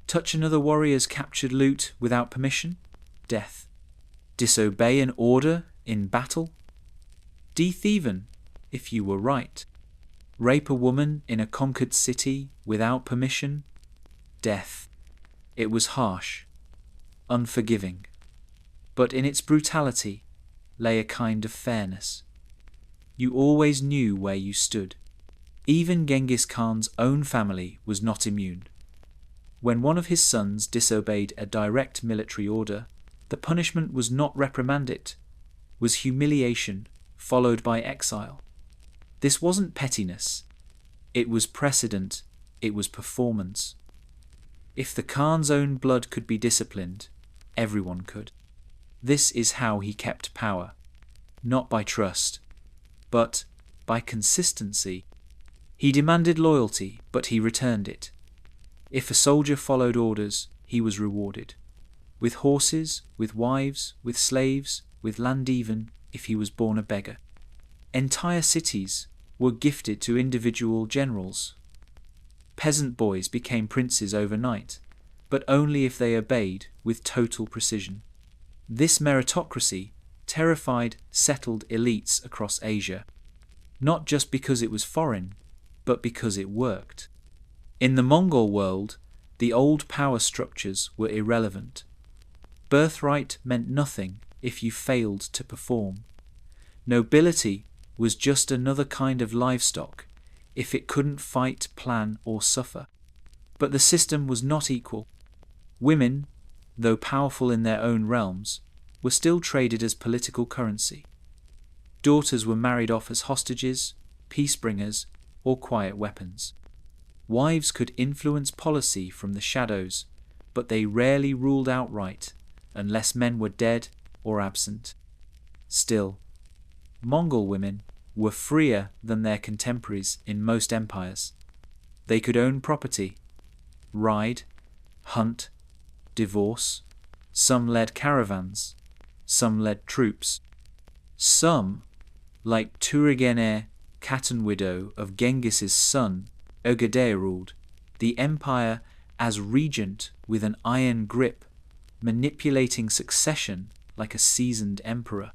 Touch another warrior's captured loot without permission? Death. Disobey an order in battle? Dethieven, if you were right. Rape a woman in a conquered city without permission? Death. It was harsh, unforgiving, but in its brutality lay a kind of fairness. You always knew where you stood. Even Genghis Khan's own family was not immune. When one of his sons disobeyed a direct military order, the punishment was not reprimand, it was humiliation followed by exile. This wasn't pettiness. It was precedent. It was performance. If the Khan's own blood could be disciplined, everyone could. This is how he kept power, not by trust, but by consistency. He demanded loyalty, but he returned it. If a soldier followed orders, he was rewarded. With horses, with wives, with slaves, with land, even if he was born a beggar. Entire cities were gifted to individual generals. Peasant boys became princes overnight, but only if they obeyed with total precision. This meritocracy terrified settled elites across Asia, not just because it was foreign, but because it worked. In the Mongol world, the old power structures were irrelevant. Birthright meant nothing if you failed to perform. Nobility was just another kind of livestock if it couldn't fight, plan, or suffer. But the system was not equal. Women, though powerful in their own realms, were still traded as political currency. Daughters were married off as hostages, peace-bringers, or quiet weapons. Wives could influence policy from the shadows, but they rarely ruled outright unless men were dead or absent. Still, Mongol women were freer than their contemporaries in most empires. They could own property, ride, hunt, divorce. Some led caravans, some led troops. Some, like Turigene, Khatan widow of Genghis's son, Ögedei, ruled the empire as regent with an iron grip, manipulating succession like a seasoned emperor.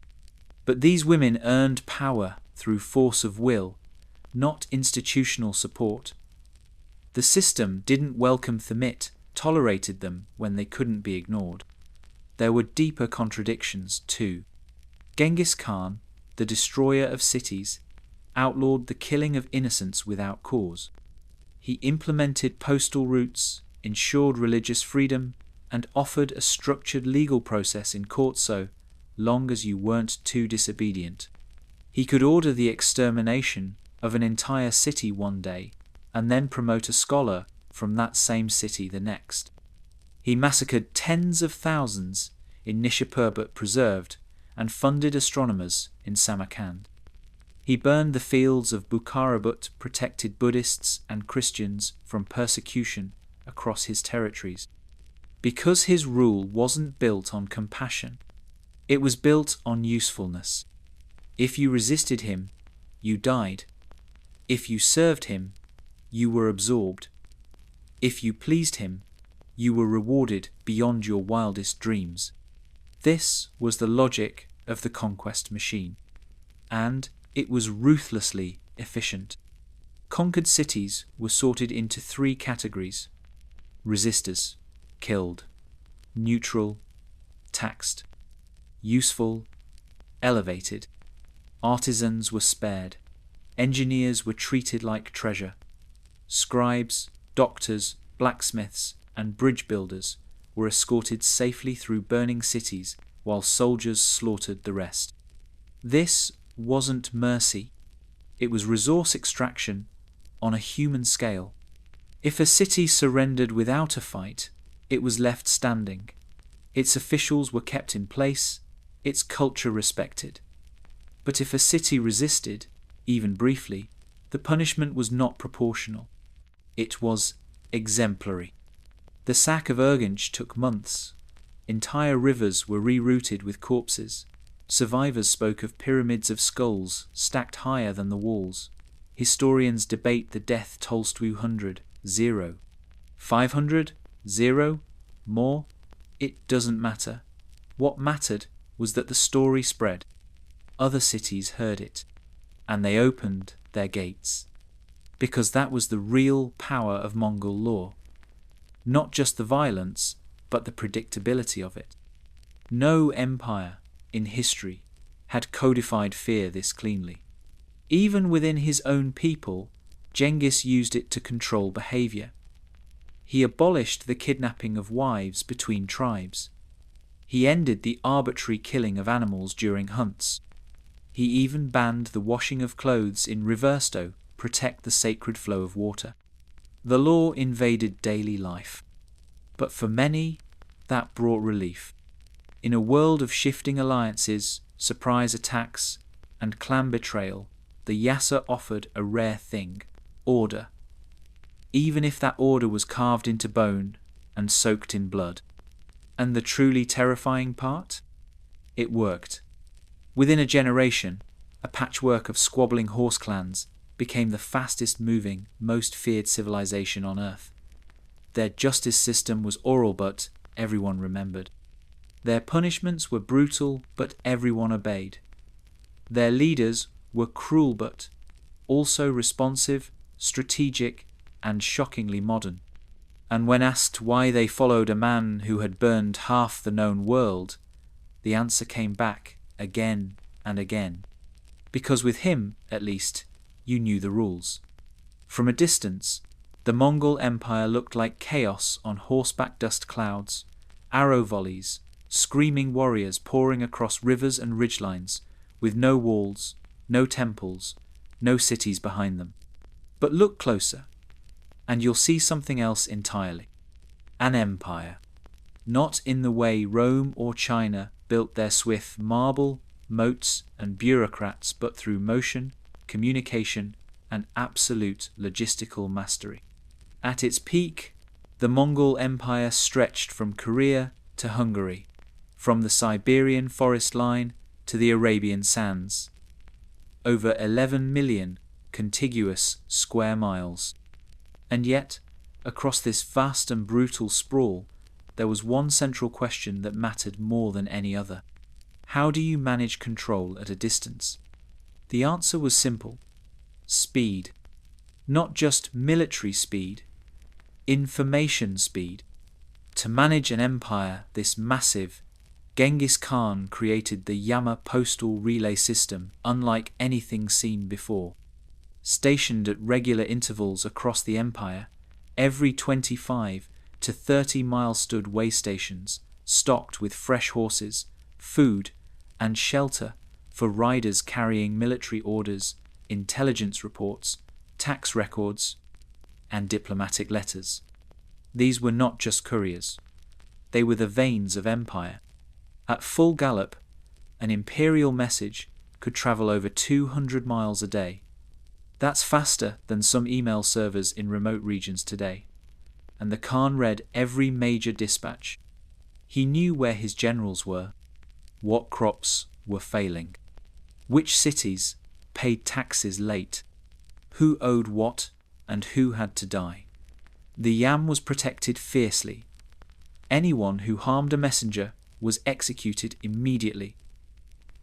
But these women earned power through force of will, not institutional support. The system didn't welcome them, it tolerated them when they couldn't be ignored. There were deeper contradictions too. Genghis Khan, the destroyer of cities, outlawed the killing of innocents without cause. He implemented postal routes, ensured religious freedom, and offered a structured legal process in court so long as you weren't too disobedient. He could order the extermination of an entire city one day and then promote a scholar from that same city the next. He massacred tens of thousands in Nishapur but preserved and funded astronomers in Samarkand. He burned the fields of Bukhara but protected Buddhists and Christians from persecution across his territories. Because his rule wasn't built on compassion, it was built on usefulness. If you resisted him, you died. If you served him, you were absorbed. If you pleased him, you were rewarded beyond your wildest dreams. This was the logic of the conquest machine, and it was ruthlessly efficient. Conquered cities were sorted into 3 categories: resistors, killed; neutral, taxed; useful, elevated. Artisans were spared. Engineers were treated like treasure. Scribes, doctors, blacksmiths, and bridge builders were escorted safely through burning cities while soldiers slaughtered the rest. This wasn't mercy. It was resource extraction on a human scale. If a city surrendered without a fight, it was left standing. Its officials were kept in place, its culture respected. But if a city resisted, even briefly, the punishment was not proportional. It was exemplary. The sack of Urgench took months. Entire rivers were rerouted with corpses. Survivors spoke of pyramids of skulls stacked higher than the walls. Historians debate the death toll: 200, 0. 500, 0. More? It doesn't matter. What mattered was that the story spread. Other cities heard it, and they opened their gates. Because that was the real power of Mongol law. Not just the violence, but the predictability of it. No empire in history had codified fear this cleanly. Even within his own people, Genghis used it to control behavior. He abolished the kidnapping of wives between tribes. He ended the arbitrary killing of animals during hunts. He even banned the washing of clothes in rivers to protect the sacred flow of water. The law invaded daily life. But for many, that brought relief. In a world of shifting alliances, surprise attacks, and clan betrayal, the Yasa offered a rare thing: order. Even if that order was carved into bone and soaked in blood. And the truly terrifying part? It worked. Within a generation, a patchwork of squabbling horse clans became the fastest moving, most feared civilization on Earth. Their justice system was oral, but everyone remembered. Their punishments were brutal, but everyone obeyed. Their leaders were cruel, but also responsive, strategic, and shockingly modern. And when asked why they followed a man who had burned half the known world, the answer came back again and again. Because with him, at least, you knew the rules. From a distance, the Mongol Empire looked like chaos on horseback dust clouds, arrow volleys, screaming warriors pouring across rivers and ridgelines, with no walls, no temples, no cities behind them. But look closer, and you'll see something else entirely. An empire. Not in the way Rome or China built their swift marble, moats, and bureaucrats, but through motion, communication, and absolute logistical mastery. At its peak, the Mongol Empire stretched from Korea to Hungary, from the Siberian forest line to the Arabian sands. Over 11 million contiguous square miles. And yet, across this vast and brutal sprawl, there was one central question that mattered more than any other. How do you manage control at a distance? The answer was simple. Speed. Not just military speed, information speed. To manage an empire this massive, Genghis Khan created the Yama postal relay system unlike anything seen before. Stationed at regular intervals across the empire, every 25 to 30 miles stood way stations, stocked with fresh horses, food, and shelter for riders carrying military orders, intelligence reports, tax records, and diplomatic letters. These were not just couriers. They were the veins of empire. At full gallop, an imperial message could travel over 200 miles a day. That's faster than some email servers in remote regions today. And the Khan read every major dispatch. He knew where his generals were, what crops were failing, which cities paid taxes late, who owed what, and who had to die. The Yam was protected fiercely. Anyone who harmed a messenger was executed immediately.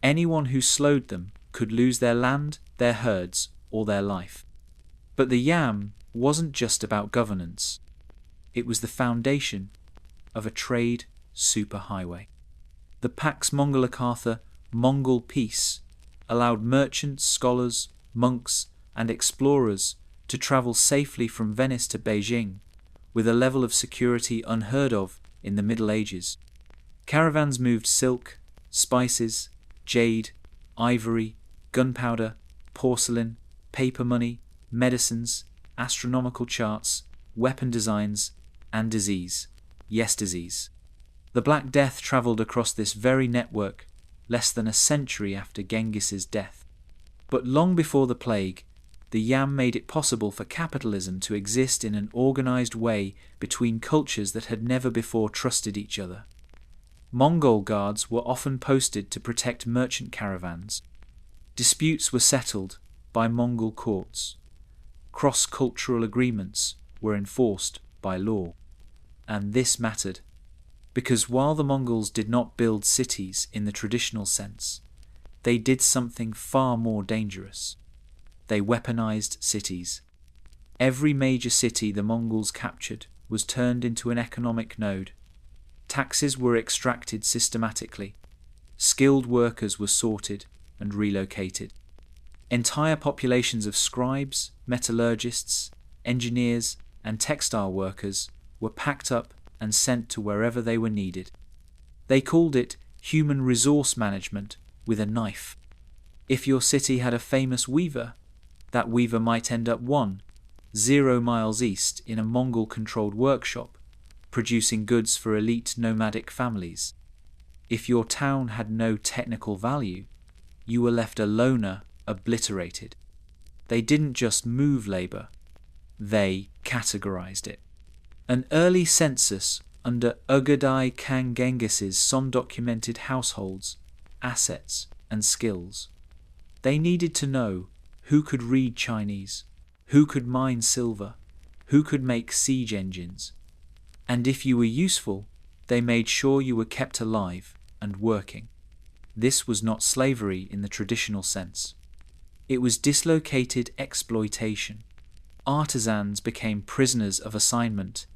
Anyone who slowed them could lose their land, their herds, or their life. But the Yam wasn't just about governance. It was the foundation of a trade superhighway. The Pax Mongolicartha, Mongol Peace, allowed merchants, scholars, monks, and explorers to travel safely from Venice to Beijing with a level of security unheard of in the Middle Ages. Caravans moved silk, spices, jade, ivory, gunpowder, porcelain, paper money, medicines, astronomical charts, weapon designs, and disease. Yes, disease. The Black Death travelled across this very network less than a century after Genghis's death. But long before the plague, the Yam made it possible for capitalism to exist in an organised way between cultures that had never before trusted each other. Mongol guards were often posted to protect merchant caravans. Disputes were settled by Mongol courts. Cross-cultural agreements were enforced by law. And this mattered, because while the Mongols did not build cities in the traditional sense, they did something far more dangerous. They weaponized cities. Every major city the Mongols captured was turned into an economic node. Taxes were extracted systematically. Skilled workers were sorted and relocated. Entire populations of scribes, metallurgists, engineers, and textile workers were packed up and sent to wherever they were needed. They called it human resource management with a knife. If your city had a famous weaver, that weaver might end up 0 miles east in a Mongol-controlled workshop, producing goods for elite nomadic families. If your town had no technical value, you were left a loner, obliterated. They didn't just move labor, they categorized it. An early census under Ugadai Khan Genghis's son-documented households, assets, and skills. They needed to know who could read Chinese, who could mine silver, who could make siege engines. And if you were useful, they made sure you were kept alive and working. This was not slavery in the traditional sense. It was dislocated exploitation. Artisans became prisoners of assignment.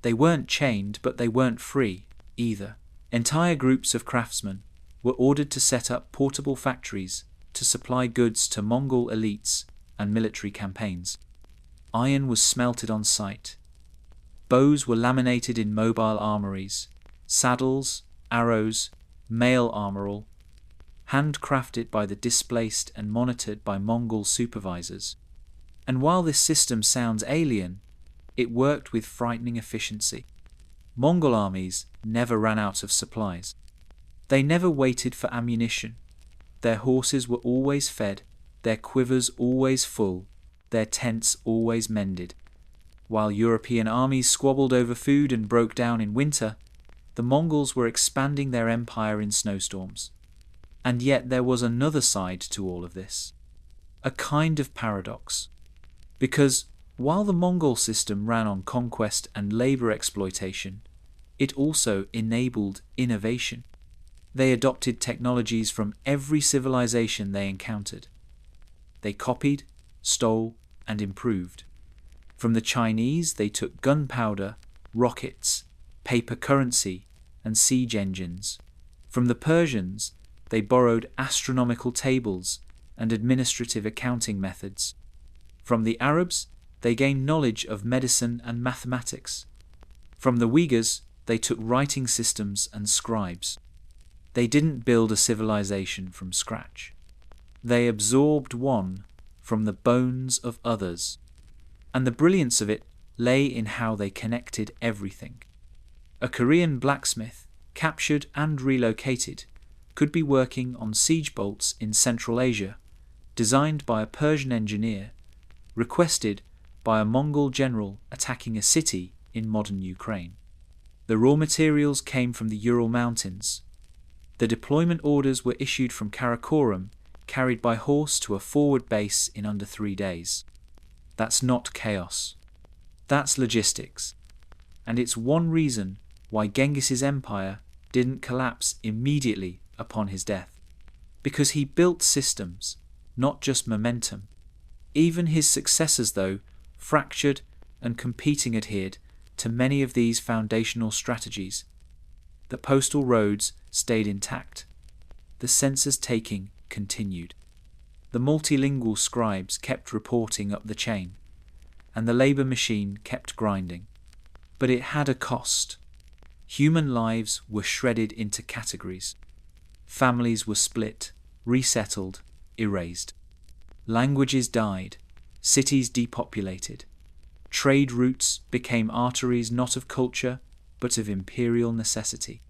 They weren't chained, but they weren't free either. Entire groups of craftsmen were ordered to set up portable factories to supply goods to Mongol elites and military campaigns. Iron was smelted on site. Bows were laminated in mobile armories. Saddles, arrows, mail armoral, handcrafted by the displaced and monitored by Mongol supervisors. And while this system sounds alien, it worked with frightening efficiency. Mongol armies never ran out of supplies. They never waited for ammunition. Their horses were always fed, their quivers always full, their tents always mended. While European armies squabbled over food and broke down in winter, the Mongols were expanding their empire in snowstorms. And yet there was another side to all of this. A kind of paradox. Because while the Mongol system ran on conquest and labor exploitation, it also enabled innovation. They adopted technologies from every civilization they encountered. They copied, stole, and improved. From the Chinese, they took gunpowder, rockets, paper currency, and siege engines. From the Persians, they borrowed astronomical tables and administrative accounting methods. From the Arabs, they gained knowledge of medicine and mathematics. From the Uyghurs, they took writing systems and scribes. They didn't build a civilization from scratch. They absorbed one from the bones of others. And the brilliance of it lay in how they connected everything. A Korean blacksmith, captured and relocated, could be working on siege bolts in Central Asia, designed by a Persian engineer, requested by a Mongol general attacking a city in modern Ukraine. The raw materials came from the Ural Mountains. The deployment orders were issued from Karakoram, carried by horse to a forward base in under 3 days. That's not chaos. That's logistics. And it's one reason why Genghis's empire didn't collapse immediately upon his death. Because he built systems, not just momentum. Even his successors, though, fractured and competing adhered to many of these foundational strategies. The postal roads stayed intact. The census-taking continued. The multilingual scribes kept reporting up the chain, and the labor machine kept grinding. But it had a cost. Human lives were shredded into categories. Families were split, resettled, erased. Languages died, cities depopulated. Trade routes became arteries not of culture, but of imperial necessity.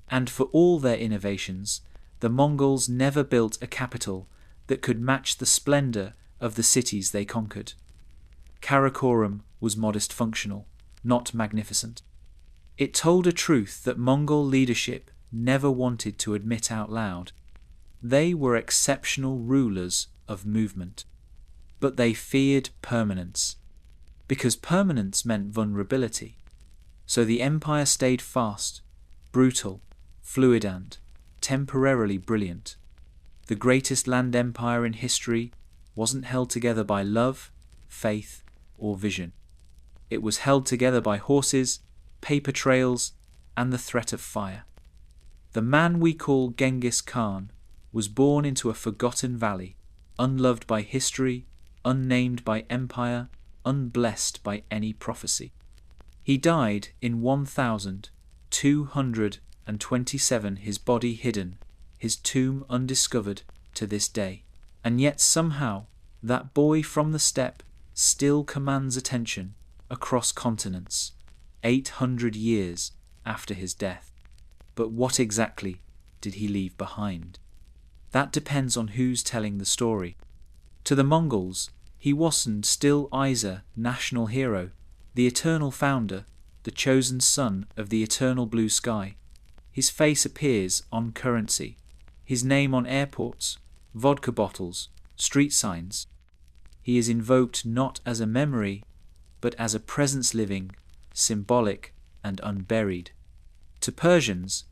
And for all their innovations, the Mongols never built a capital that could match the splendor of the cities they conquered. Karakoram was modest functional, not magnificent. It told a truth that Mongol leadership never wanted to admit out loud. They were exceptional rulers of movement, but they feared permanence, because permanence meant vulnerability. So the empire stayed fast, brutal, fluid and temporarily brilliant. The greatest land empire in history wasn't held together by love, faith, or vision. It was held together by horses, paper trails, and the threat of fire. The man we call Genghis Khan was born into a forgotten valley, unloved by history, unnamed by empire, unblessed by any prophecy. He died in 1227, his body hidden, his tomb undiscovered to this day. And yet somehow that boy from the steppe still commands attention across continents, 800 years after his death. But what exactly did he leave behind? That depends on who's telling the story. To the Mongols, he wasn't still either national hero, the eternal founder, the chosen son of the eternal blue sky. His face appears on currency, his name on airports, vodka bottles, street signs. He is invoked not as a memory, but as a presence living, symbolic, and unburied. To Persians,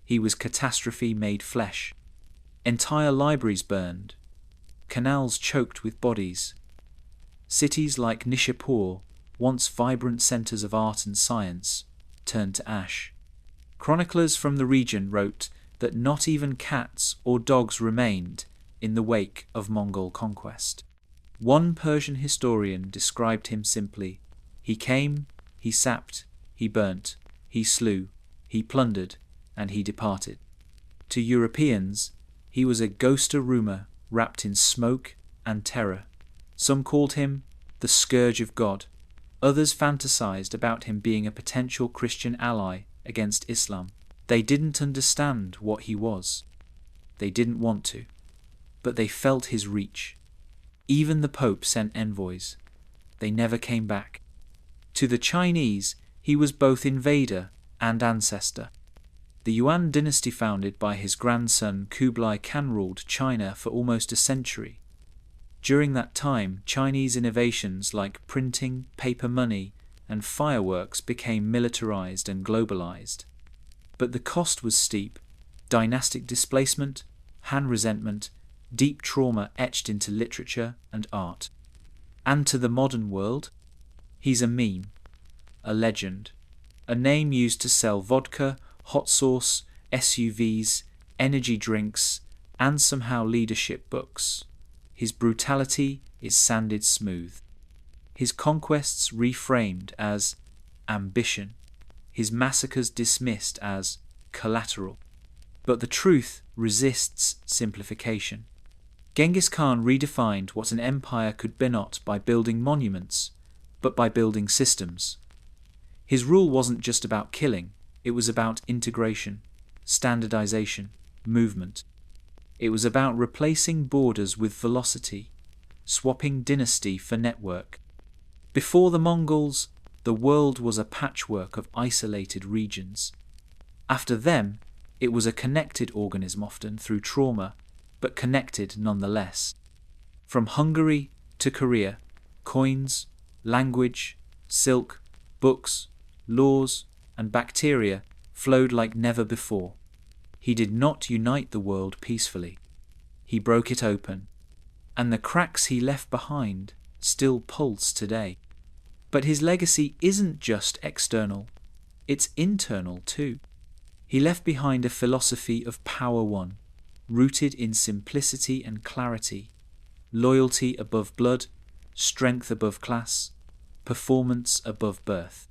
he was catastrophe made flesh. Entire libraries burned, canals choked with bodies. Cities like Nishapur, once vibrant centers of art and science, turned to ash. Chroniclers from the region wrote that not even cats or dogs remained in the wake of Mongol conquest. One Persian historian described him simply: he came, he sapped, he burnt, he slew, he plundered, and he departed. To Europeans, he was a ghoster rumour wrapped in smoke and terror. Some called him the scourge of God. Others fantasized about him being a potential Christian ally against Islam. They didn't understand what he was. They didn't want to, but they felt his reach. Even the Pope sent envoys. They never came back. To the Chinese, he was both invader and ancestor. The Yuan dynasty founded by his grandson Kublai Khan ruled China for almost a century. During that time, Chinese innovations like printing, paper money, and fireworks became militarized and globalized. But the cost was steep: dynastic displacement, Han resentment, deep trauma etched into literature and art. And to the modern world, he's a meme, a legend, a name used to sell vodka, hot sauce, SUVs, energy drinks, and somehow leadership books. His brutality is sanded smooth. His conquests reframed as ambition. His massacres dismissed as collateral. But the truth resists simplification. Genghis Khan redefined what an empire could be not by building monuments, but by building systems. His rule wasn't just about killing, it was about integration, standardization, movement. It was about replacing borders with velocity, swapping dynasty for network. Before the Mongols, the world was a patchwork of isolated regions. After them, it was a connected organism, often through trauma, but connected nonetheless. From Hungary to Korea, coins, language, silk, books, laws, and bacteria flowed like never before. He did not unite the world peacefully. He broke it open, and the cracks he left behind still pulse today. But his legacy isn't just external, it's internal too. He left behind a philosophy of power won, rooted in simplicity and clarity, loyalty above blood, strength above class, performance above birth.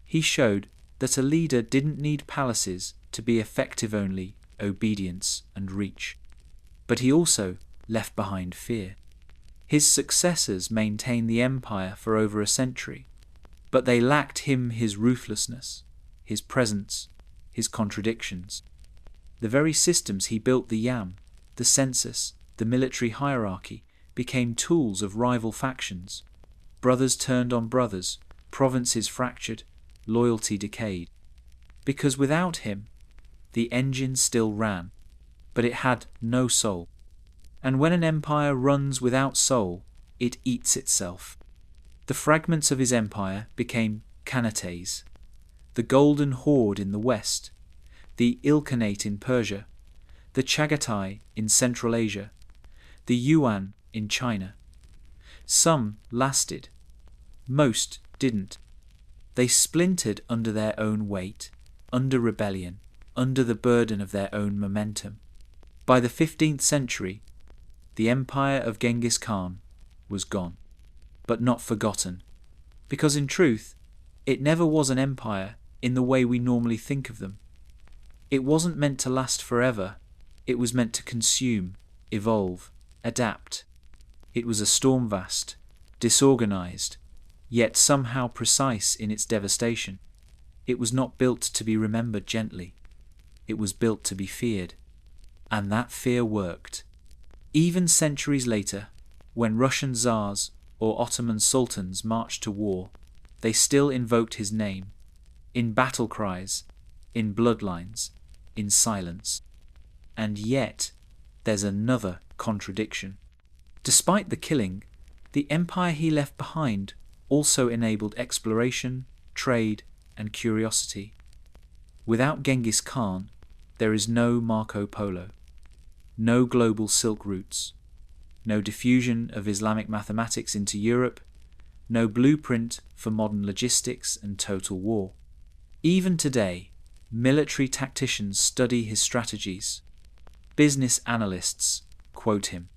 He showed that a leader didn't need palaces to be effective, only obedience and reach. But he also left behind fear. His successors maintained the empire for over a century, but they lacked his ruthlessness, his presence, his contradictions. The very systems he built, the yam, the census, the military hierarchy, became tools of rival factions. Brothers turned on brothers, provinces fractured, loyalty decayed. Because without him, The engine still ran, but it had no soul. And when an empire runs without soul, it eats itself. The fragments of his empire became Khanates, the Golden Horde in the west, the Ilkhanate in Persia, the Chagatai in Central Asia, the Yuan in China. Some lasted, most didn't. They splintered under their own weight, under rebellion, under the burden of their own momentum. By the 15th century, the empire of Genghis Khan was gone, but not forgotten, because in truth, it never was an empire in the way we normally think of them. It wasn't meant to last forever, it was meant to consume, evolve, adapt. It was a storm-vast, disorganized, yet somehow precise in its devastation. It was not built to be remembered gently. It was built to be feared. And that fear worked. Even centuries later, when Russian Tsars or Ottoman sultans marched to war, they still invoked his name, in battle cries, in bloodlines, in silence. And yet, there's another contradiction. Despite the killing, the empire he left behind also enabled exploration, trade, and curiosity. Without Genghis Khan, there is no Marco Polo, no global Silk routes, no diffusion of Islamic mathematics into Europe, no blueprint for modern logistics and total war. Even today, military tacticians study his strategies. Business analysts quote him.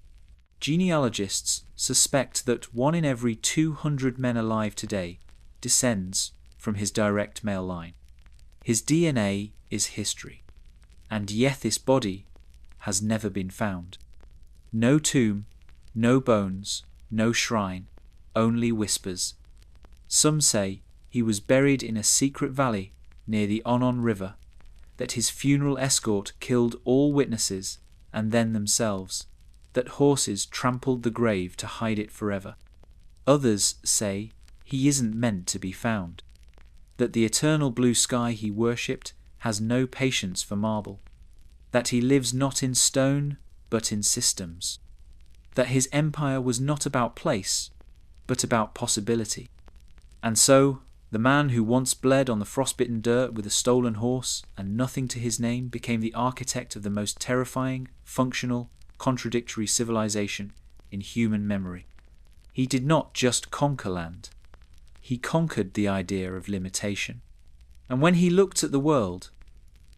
Genealogists suspect that 1 in every 200 men alive today descends from his direct male line. His DNA is history, and Yethis' body has never been found. No tomb, no bones, no shrine, only whispers. Some say he was buried in a secret valley near the Onon River, that his funeral escort killed all witnesses and then themselves, that horses trampled the grave to hide it forever. Others say he isn't meant to be found, that the eternal blue sky he worshipped has no patience for marble, that he lives not in stone but in systems, that his empire was not about place but about possibility. And so, the man who once bled on the frostbitten dirt with a stolen horse and nothing to his name became the architect of the most terrifying, functional, contradictory civilization in human memory. He did not just conquer land. He conquered the idea of limitation. And when he looked at the world,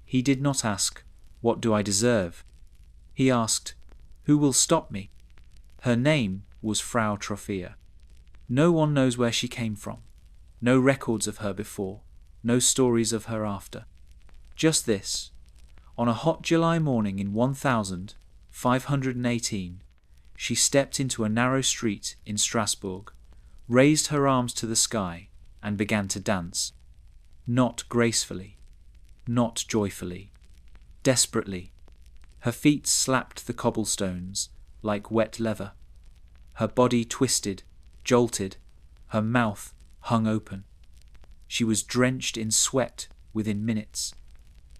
he did not ask, "What do I deserve?" He asked, "Who will stop me?" Her name was Frau Trophea. No one knows where she came from. No records of her before, no stories of her after. Just this: on a hot July morning in 1518, she stepped into a narrow street in Strasbourg, raised her arms to the sky, and began to dance. Not gracefully, not joyfully, desperately. Her feet slapped the cobblestones like wet leather. Her body twisted, jolted, her mouth hung open. She was drenched in sweat within minutes.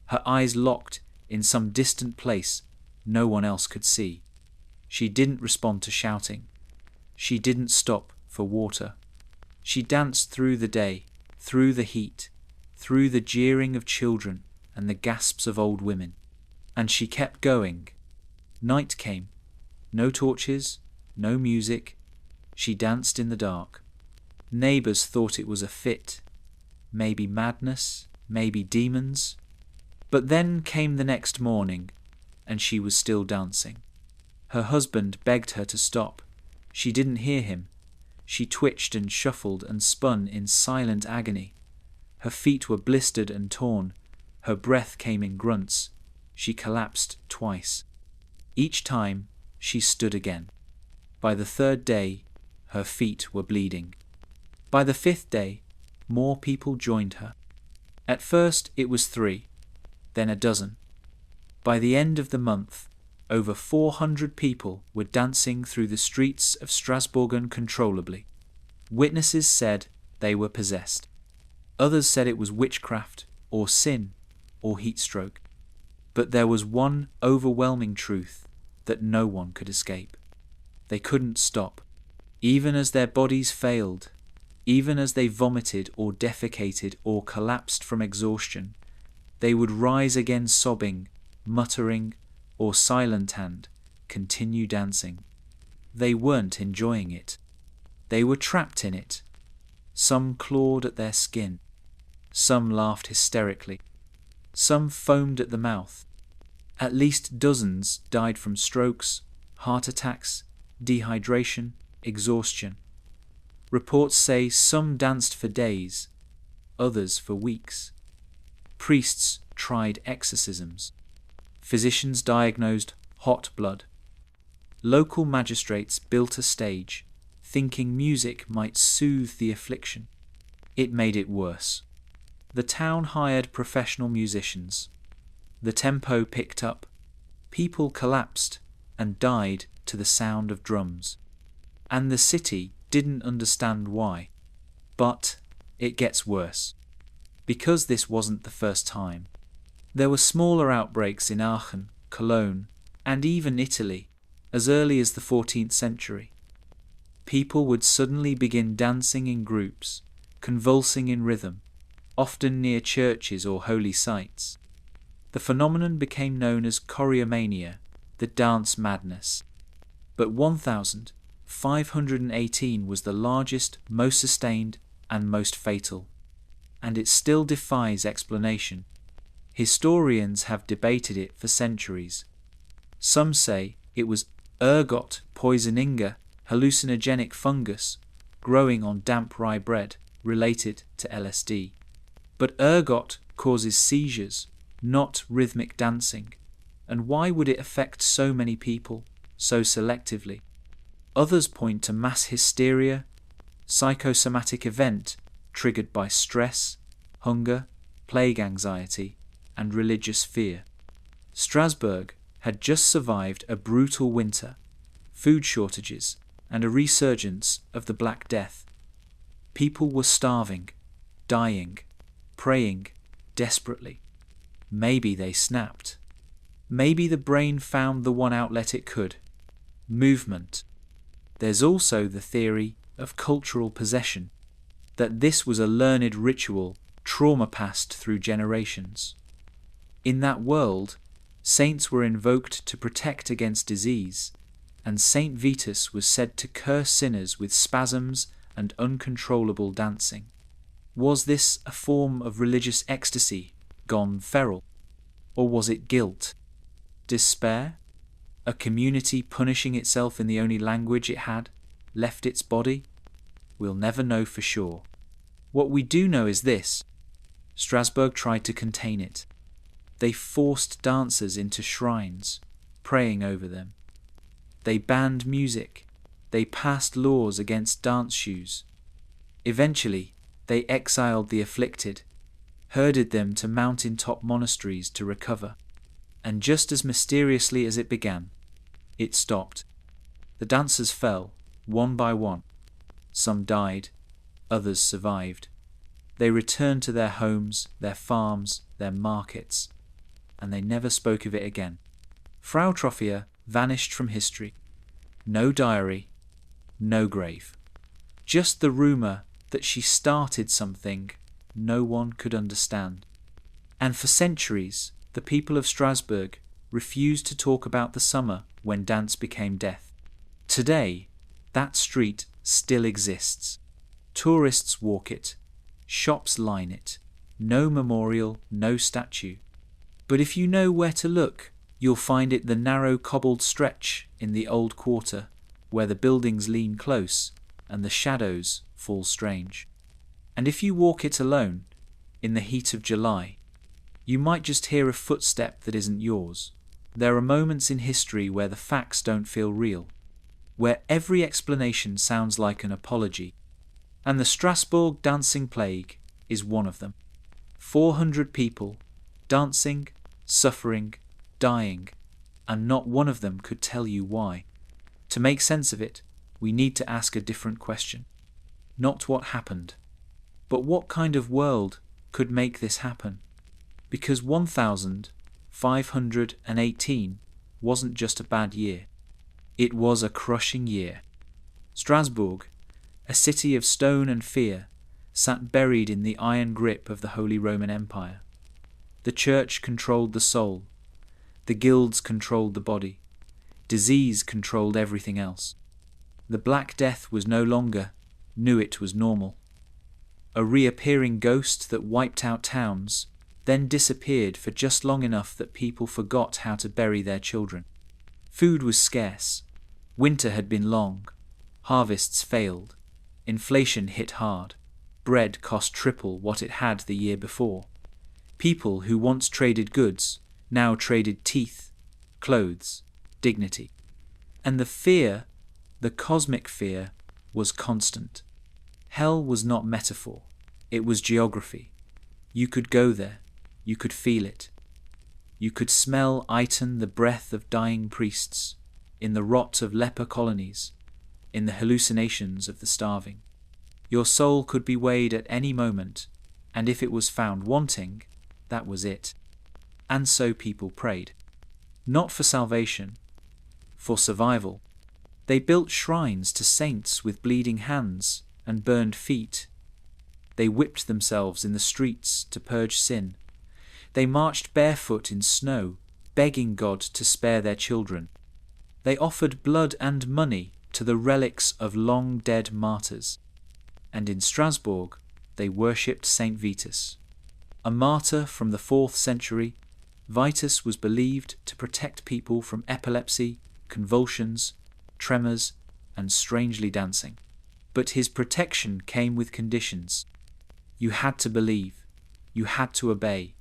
Her eyes locked in some distant place no one else could see. She didn't respond to shouting. She didn't stop for water. She danced through the day, through the heat, through the jeering of children and the gasps of old women. And she kept going. Night came. No torches, no music. She danced in the dark. Neighbours thought it was a fit, maybe madness, maybe demons. But then came the next morning, and she was still dancing. Her husband begged her to stop. She didn't hear him. She twitched and shuffled and spun in silent agony. Her feet were blistered and torn. Her breath came in grunts. She collapsed twice. Each time, she stood again. By the 3rd day, her feet were bleeding. By the 5th day, more people joined her. At first it was 3, then a dozen. By the end of the month, over 400 people were dancing through the streets of Strasbourg uncontrollably. Witnesses said they were possessed. Others said it was witchcraft, or sin, or heatstroke. But there was one overwhelming truth that no one could escape. They couldn't stop. Even as their bodies failed, even as they vomited or defecated or collapsed from exhaustion, they would rise again sobbing, muttering, or silent and continue dancing. They weren't enjoying it. They were trapped in it. Some clawed at their skin. Some laughed hysterically. Some foamed at the mouth. At least dozens died from strokes, heart attacks, dehydration, exhaustion. Reports say some danced for days, others for weeks. Priests tried exorcisms. Physicians diagnosed hot blood. Local magistrates built a stage, thinking music might soothe the affliction. It made it worse. The town hired professional musicians. The tempo picked up. People collapsed and died to the sound of drums. And the city didn't understand why. But it gets worse. Because this wasn't the first time. There were smaller outbreaks in Aachen, Cologne, and even Italy, as early as the 14th century. People would suddenly begin dancing in groups, convulsing in rhythm, often near churches or holy sites. The phenomenon became known as choreomania, the dance madness. But 1,518 was the largest, most sustained, and most fatal. And it still defies explanation. Historians have debated it for centuries. Some say it was ergot poisoninga, hallucinogenic fungus, growing on damp rye bread, related to LSD. But ergot causes seizures, not rhythmic dancing. And why would it affect so many people, so selectively? Others point to mass hysteria, psychosomatic event triggered by stress, hunger, plague anxiety, and religious fear. Strasbourg had just survived a brutal winter, food shortages, and a resurgence of the Black Death. People were starving, dying, praying desperately. Maybe they snapped. Maybe the brain found the one outlet it could: movement. There's also the theory of cultural possession, that this was a learned ritual, trauma passed through generations. In that world, saints were invoked to protect against disease, and Saint Vitus was said to curse sinners with spasms and uncontrollable dancing. Was this a form of religious ecstasy gone feral? Or was it guilt? Despair? A community punishing itself in the only language it had, left its body? We'll never know for sure. What we do know is this: Strasbourg tried to contain it. They forced dancers into shrines, praying over them. They banned music. They passed laws against dance shoes. Eventually, they exiled the afflicted, herded them to mountain-top monasteries to recover. And just as mysteriously as it began, it stopped. The dancers fell, one by one. Some died, others survived. They returned to their homes, their farms, their markets, and they never spoke of it again. Frau Troffea vanished from history. No diary, no grave. Just the rumour that she started something no one could understand. And for centuries, the people of Strasbourg refused to talk about the summer when dance became death. Today, that street still exists. Tourists walk it. Shops line it. No memorial, no statue. But if you know where to look, you'll find it the narrow cobbled stretch in the old quarter, where the buildings lean close and the shadows fall strange. And if you walk it alone, in the heat of July, you might just hear a footstep that isn't yours. There are moments in history where the facts don't feel real, where every explanation sounds like an apology. And the Strasbourg dancing plague is one of them. 400 people, dancing, suffering, dying, and not one of them could tell you why. To make sense of it, we need to ask a different question. Not what happened, but what kind of world could make this happen? Because 518 wasn't just a bad year. It was a crushing year. Strasbourg, a city of stone and fear, sat buried in the iron grip of the Holy Roman Empire. The church controlled the soul. The guilds controlled the body. Disease controlled everything else. The Black Death was no longer, knew it was normal. A reappearing ghost that wiped out towns, then disappeared for just long enough that people forgot how to bury their children. Food was scarce. Winter had been long. Harvests failed. Inflation hit hard. Bread cost triple what it had the year before. People who once traded goods now traded teeth, clothes, dignity. And the fear, the cosmic fear, was constant. Hell was not metaphor. It was geography. You could go there. You could feel it. You could smell Iton, the breath of dying priests, in the rot of leper colonies, in the hallucinations of the starving. Your soul could be weighed at any moment, and if it was found wanting, that was it. And so people prayed. Not for salvation, for survival. They built shrines to saints with bleeding hands and burned feet. They whipped themselves in the streets to purge sin. They marched barefoot in snow, begging God to spare their children. They offered blood and money to the relics of long-dead martyrs. And in Strasbourg, they worshipped Saint Vitus. A martyr from the 4th century, Vitus was believed to protect people from epilepsy, convulsions, tremors, and strangely dancing. But his protection came with conditions. You had to believe. You had to obey.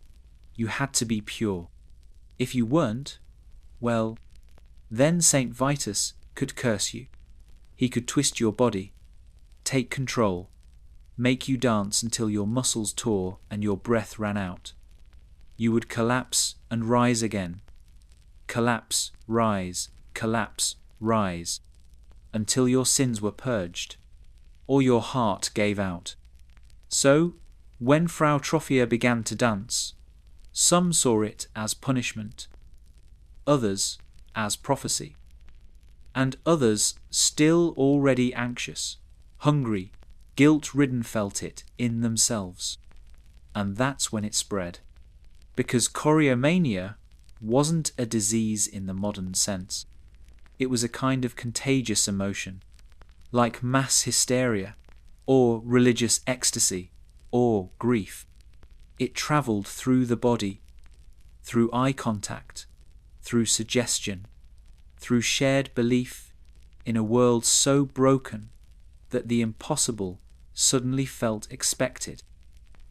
You had to be pure. If you weren't, well, then Saint Vitus could curse you. He could twist your body, take control, make you dance until your muscles tore and your breath ran out. You would collapse and rise again. Collapse, rise, until your sins were purged, or your heart gave out. So, when Frau Trophia began to dance, some saw it as punishment, others as prophecy, and others, still already anxious, hungry, guilt-ridden, felt it in themselves. And that's when it spread. Because choreomania wasn't a disease in the modern sense. It was a kind of contagious emotion, like mass hysteria, or religious ecstasy, or grief. It travelled through the body, through eye contact, through suggestion, through shared belief in a world so broken that the impossible suddenly felt expected.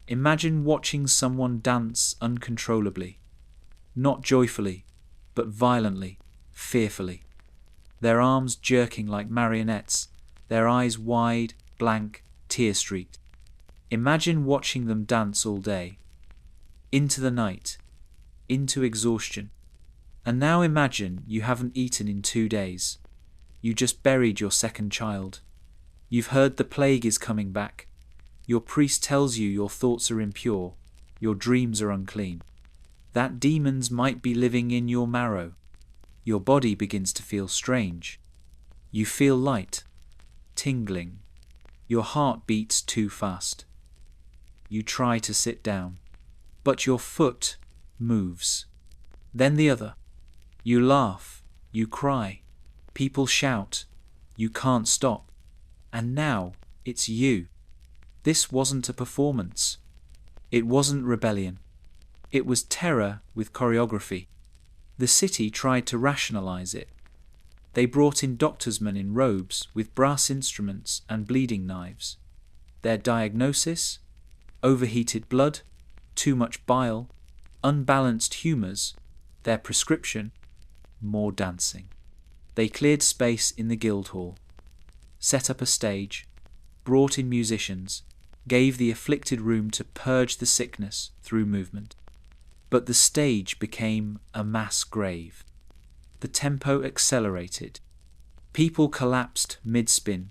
Imagine watching someone dance uncontrollably, not joyfully, but violently, fearfully. Their arms jerking like marionettes, their eyes wide, blank, tear-streaked. Imagine watching them dance all day, into the night, into exhaustion. And now imagine you haven't eaten in 2 days. You just buried your second child. You've heard the plague is coming back. Your priest tells you your thoughts are impure, your dreams are unclean. That demons might be living in your marrow. Your body begins to feel strange. You feel light, tingling. Your heart beats too fast. You try to sit down, but your foot moves. Then the other. You laugh, you cry, people shout, you can't stop. And now it's you. This wasn't a performance. It wasn't rebellion. It was terror with choreography. The city tried to rationalize it. They brought in doctorsmen in robes with brass instruments and bleeding knives. Their diagnosis? Overheated blood, too much bile, unbalanced humours. Their prescription? More dancing. They cleared space in the Guildhall, set up a stage, brought in musicians, gave the afflicted room to purge the sickness through movement. But the stage became a mass grave. The tempo accelerated. People collapsed mid-spin,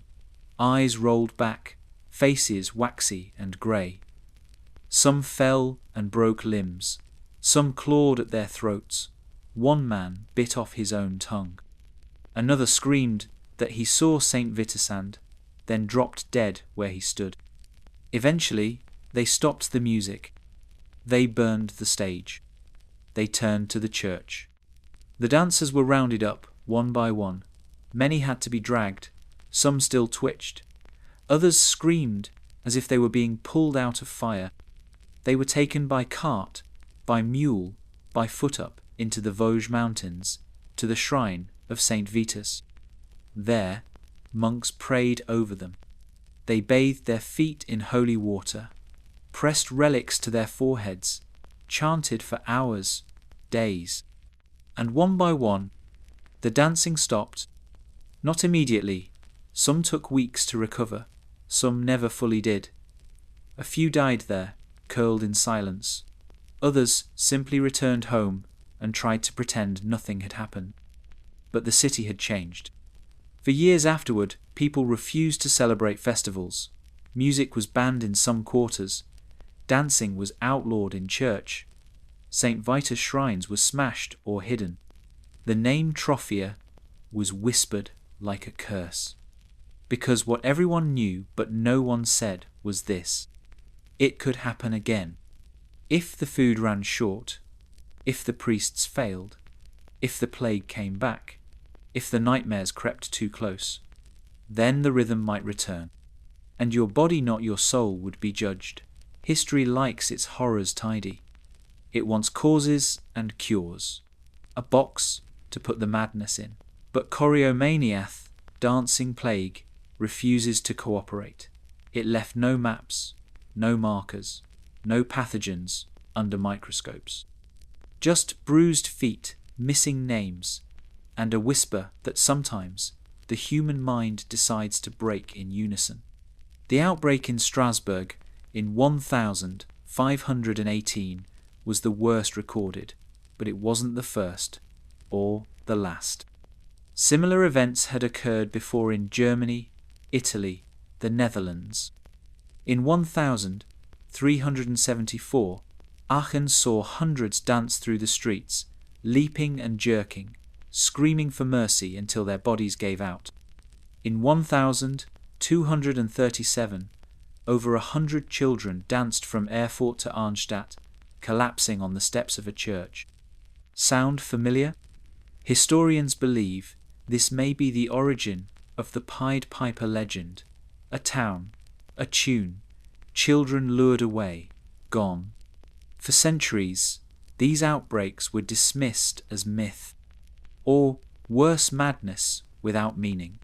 eyes rolled back, faces waxy and grey. Some fell and broke limbs. Some clawed at their throats. One man bit off his own tongue. Another screamed that he saw Saint Vitusand, then dropped dead where he stood. Eventually, they stopped the music. They burned the stage. They turned to the church. The dancers were rounded up, one by one. Many had to be dragged. Some still twitched. Others screamed as if they were being pulled out of fire. They were taken by cart, by mule, by foot up into the Vosges mountains, to the shrine of Saint Vitus. There, monks prayed over them. They bathed their feet in holy water, pressed relics to their foreheads, chanted for hours, days. And one by one, the dancing stopped. Not immediately. Some took weeks to recover. Some never fully did. A few died there, curled in silence. Others simply returned home and tried to pretend nothing had happened. But the city had changed. For years afterward, people refused to celebrate festivals. Music was banned in some quarters. Dancing was outlawed in church. St. Vitus shrines were smashed or hidden. The name Trophia was whispered like a curse. Because what everyone knew but no one said was this: it could happen again. If the food ran short, if the priests failed, if the plague came back, if the nightmares crept too close, then the rhythm might return, and your body, not your soul, would be judged. History likes its horrors tidy. It wants causes and cures, a box to put the madness in. But choreomaniath, dancing plague, refuses to cooperate. It left no maps, no markers, no pathogens under microscopes. Just bruised feet, missing names, and a whisper that sometimes the human mind decides to break in unison. The outbreak in Strasbourg in 1518 was the worst recorded, but it wasn't the first or the last. Similar events had occurred before in Germany, Italy, the Netherlands. In 1374, Aachen saw hundreds dance through the streets, leaping and jerking, screaming for mercy until their bodies gave out. In 1237, over 100 children danced from Erfurt to Arnstadt, collapsing on the steps of a church. Sound familiar? Historians believe this may be the origin of the Pied Piper legend. A town, a tune, children lured away, gone. For centuries, these outbreaks were dismissed as myth, or worse, madness without meaning.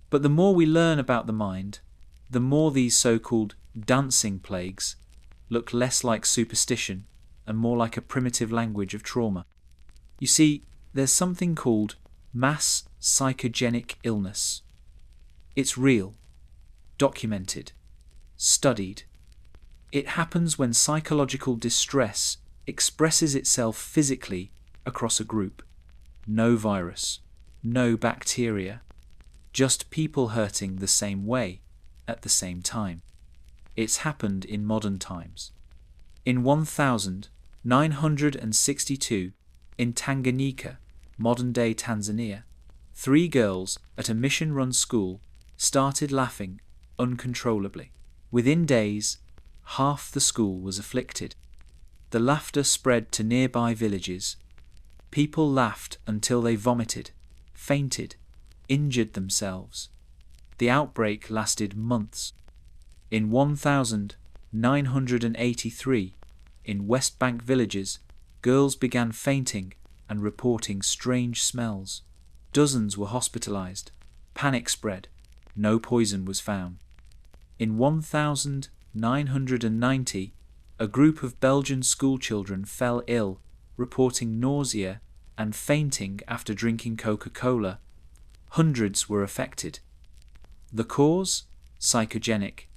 But the more we learn about the mind, the more these so-called dancing plagues look less like superstition and more like a primitive language of trauma. You see, there's something called mass psychogenic illness. It's real, documented, studied. It happens when psychological distress expresses itself physically across a group. No virus, no bacteria, just people hurting the same way at the same time. It's happened in modern times. In 1962, in Tanganyika, modern-day Tanzania, 3 girls at a mission-run school started laughing uncontrollably. Within days, half the school was afflicted. The laughter spread to nearby villages. People laughed until they vomited, fainted, injured themselves. The outbreak lasted months. In 1983, in West Bank villages, girls began fainting and reporting strange smells. Dozens were hospitalized. Panic spread. No poison was found. In 1990, a group of Belgian schoolchildren fell ill, reporting nausea and fainting after drinking Coca-Cola. Hundreds were affected. The cause? Psychogenic.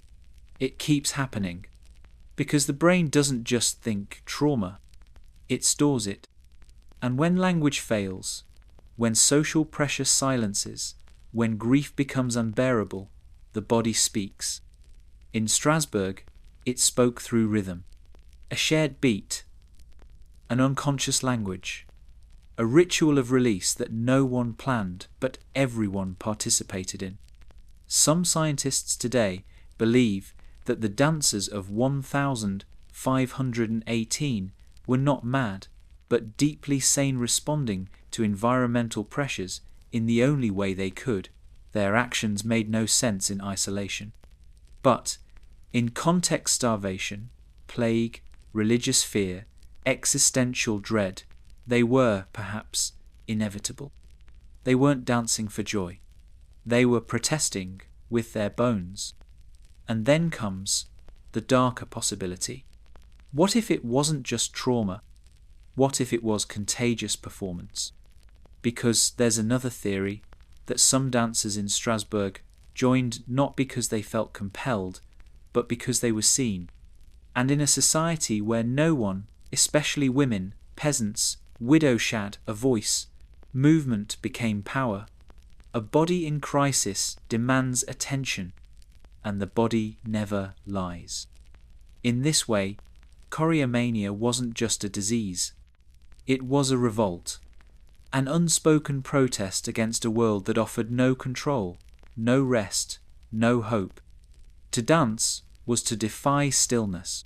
It keeps happening. Because the brain doesn't just think trauma, it stores it. And when language fails, when social pressure silences, when grief becomes unbearable, the body speaks. In Strasbourg, it spoke through rhythm. A shared beat. an unconscious language, a ritual of release that no one planned but everyone participated in. Some scientists today believe that the dancers of 1518 were not mad, but deeply sane, responding to environmental pressures in the only way they could. Their actions made no sense in isolation. But in context, starvation, plague, religious fear, existential dread, they were, perhaps, inevitable. They weren't dancing for joy. They were protesting with their bones. And then comes the darker possibility. What if it wasn't just trauma? What if it was contagious performance? Because there's another theory that some dancers in Strasbourg joined not because they felt compelled, but because they were seen. And in a society where no one, especially women, peasants, widows, had a voice, movement became power. A body in crisis demands attention, and the body never lies. In this way, choreomania wasn't just a disease. It was a revolt, an unspoken protest against a world that offered no control, no rest, no hope. To dance was to defy stillness.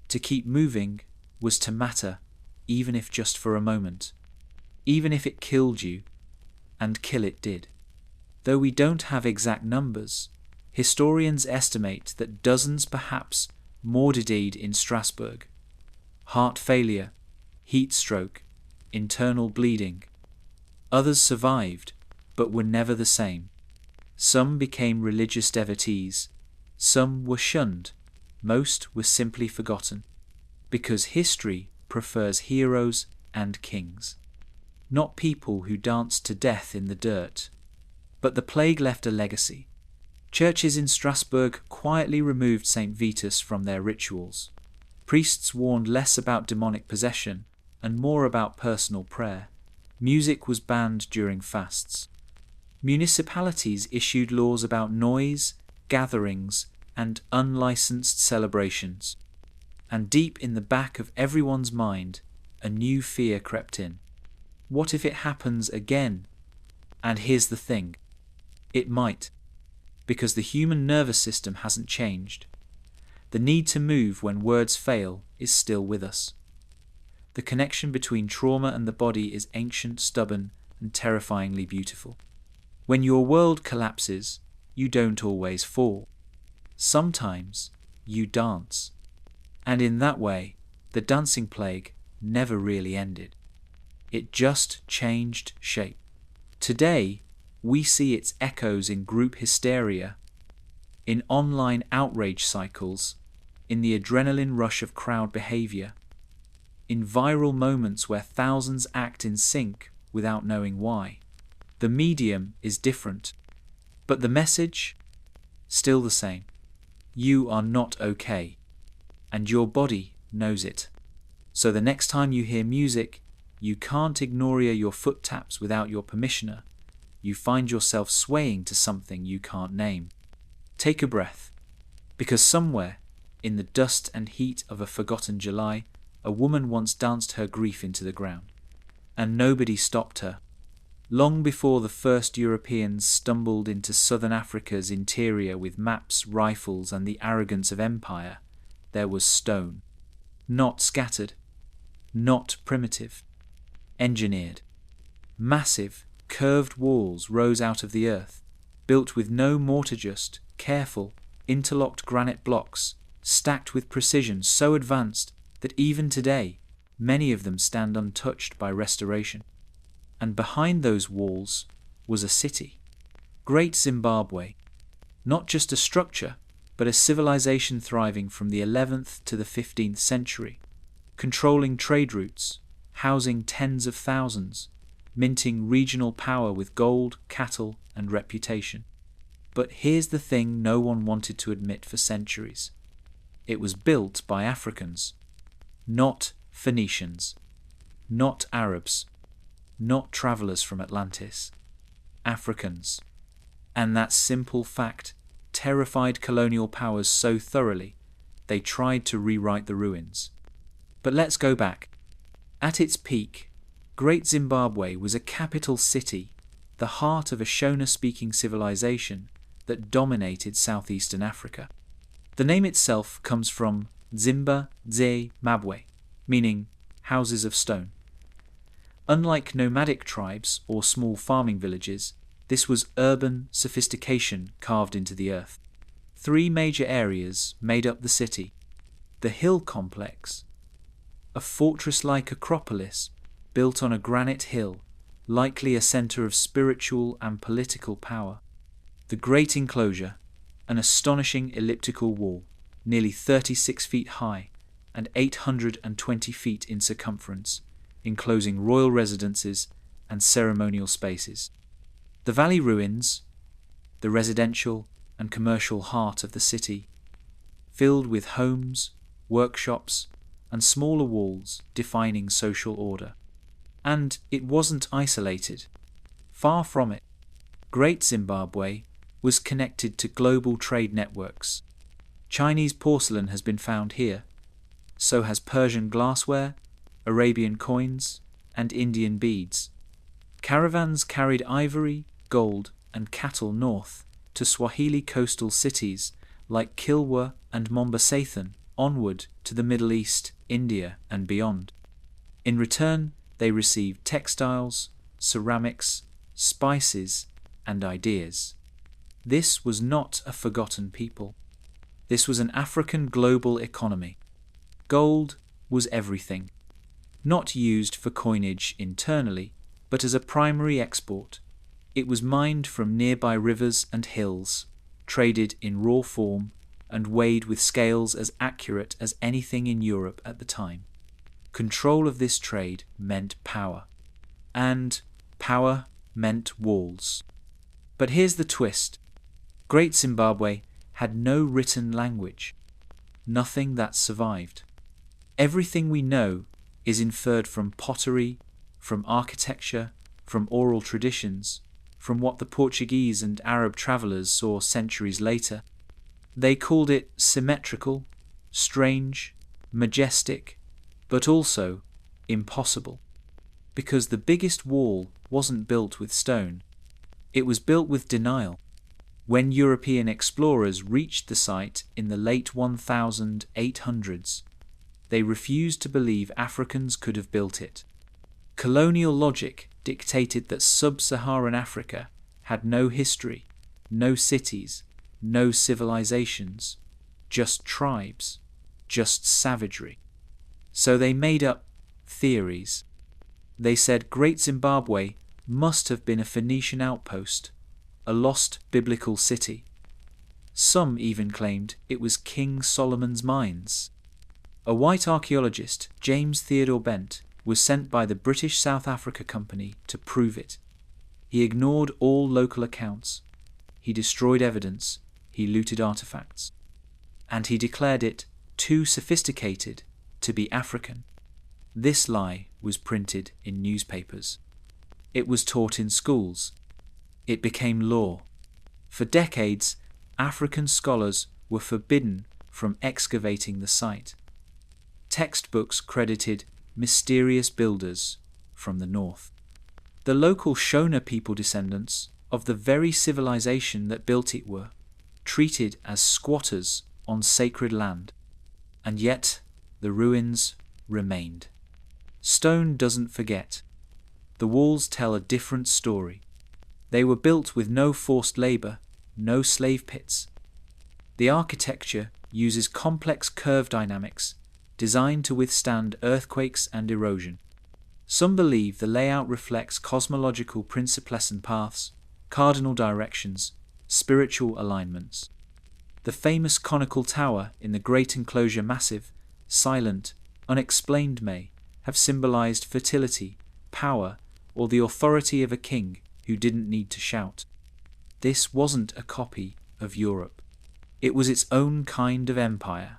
To keep moving was to matter, even if just for a moment. Even if it killed you, and kill it did. Though we don't have exact numbers, historians estimate that dozens, perhaps more, died in Strasbourg. Heart failure, heat stroke, internal bleeding. Others survived, but were never the same. Some became religious devotees. Some were shunned. Most were simply forgotten. Because history prefers heroes and kings. Not people who danced to death in the dirt. But the plague left a legacy. Churches in Strasbourg quietly removed St. Vitus from their rituals. Priests warned less about demonic possession and more about personal prayer. Music was banned during fasts. Municipalities issued laws about noise, gatherings, and unlicensed celebrations. And deep in the back of everyone's mind, a new fear crept in. What if it happens again? And here's the thing. It might. Because the human nervous system hasn't changed. The need to move when words fail is still with us. The connection between trauma and the body is ancient, stubborn, and terrifyingly beautiful. When your world collapses, you don't always fall. Sometimes you dance. And in that way, the dancing plague never really ended. It just changed shape. Today, we see its echoes in group hysteria, in online outrage cycles, in the adrenaline rush of crowd behavior, in viral moments where thousands act in sync without knowing why. The medium is different, but the message, still the same. You are not okay, and your body knows it. So the next time you hear music, you can't ignore your foot taps without your permissioner. You find yourself swaying to something you can't name. Take a breath, because somewhere, in the dust and heat of a forgotten July, a woman once danced her grief into the ground, and nobody stopped her. Long before the first Europeans stumbled into southern Africa's interior with maps, rifles, and the arrogance of empire, there was stone. Not scattered, not primitive, engineered. Massive, curved walls rose out of the earth, built with no mortar, just careful, interlocked granite blocks, stacked with precision so advanced that even today, many of them stand untouched by restoration. And behind those walls was a city. Great Zimbabwe. Not just a structure, but a civilization thriving from the 11th to the 15th century, controlling trade routes, housing tens of thousands, minting regional power with gold, cattle, and reputation. But here's the thing no one wanted to admit for centuries. It was built by Africans, not Phoenicians, not Arabs, not travelers from Atlantis. Africans. And that simple fact terrified colonial powers so thoroughly, they tried to rewrite the ruins. But let's go back. At its peak, Great Zimbabwe was a capital city, the heart of a Shona-speaking civilization that dominated southeastern Africa. The name itself comes from Zimba Dze Mabwe, meaning houses of stone. Unlike nomadic tribes or small farming villages, this was urban sophistication carved into the earth. 3 major areas made up the city: the hill complex, a fortress-like acropolis built on a granite hill, likely a center of spiritual and political power; the great enclosure, an astonishing elliptical wall, nearly 36 feet high and 820 feet in circumference, enclosing royal residences and ceremonial spaces; the valley ruins, the residential and commercial heart of the city, filled with homes, workshops, and smaller walls defining social order. And it wasn't isolated. Far from it. Great Zimbabwe was connected to global trade networks. Chinese porcelain has been found here. So has Persian glassware, Arabian coins, and Indian beads. Caravans carried ivory, gold, and cattle north to Swahili coastal cities like Kilwa and Mombasathan, onward to the Middle East, India, and beyond. In return, they received textiles, ceramics, spices, and ideas. This was not a forgotten people. This was an African global economy. Gold was everything, not used for coinage internally, but as a primary export. It was mined from nearby rivers and hills, traded in raw form, and weighed with scales as accurate as anything in Europe at the time. Control of this trade meant power, and power meant walls. But here's the twist. Great Zimbabwe had no written language, nothing that survived. Everything we know is inferred from pottery, from architecture, from oral traditions, from what the Portuguese and Arab travelers saw centuries later. They called it symmetrical, strange, majestic, but also impossible. Because the biggest wall wasn't built with stone. It was built with denial. When European explorers reached the site in the late 1800s, they refused to believe Africans could have built it. Colonial logic dictated that sub-Saharan Africa had no history, no cities, no civilizations, just tribes, just savagery. So they made up theories. They said Great Zimbabwe must have been a Phoenician outpost, a lost biblical city. Some even claimed it was King Solomon's mines. A white archaeologist, James Theodore Bent, was sent by the British South Africa Company to prove it. He ignored all local accounts. He destroyed evidence. He looted artifacts. And he declared it too sophisticated to be African. This lie was printed in newspapers. It was taught in schools. It became law. For decades, African scholars were forbidden from excavating the site. Textbooks credited mysterious builders from the north. The local Shona people descendants of the very civilization that built it were treated as squatters on sacred land. And yet the ruins remained. Stone doesn't forget. The walls tell a different story. They were built with no forced labor, no slave pits. The architecture uses complex curve dynamics designed to withstand earthquakes and erosion. Some believe the layout reflects cosmological principlescent paths, cardinal directions, spiritual alignments. The famous conical tower in the Great Enclosure Massive, silent, unexplained may have symbolized fertility, power, or the authority of a king who didn't need to shout. This wasn't a copy of Europe. It was its own kind of empire,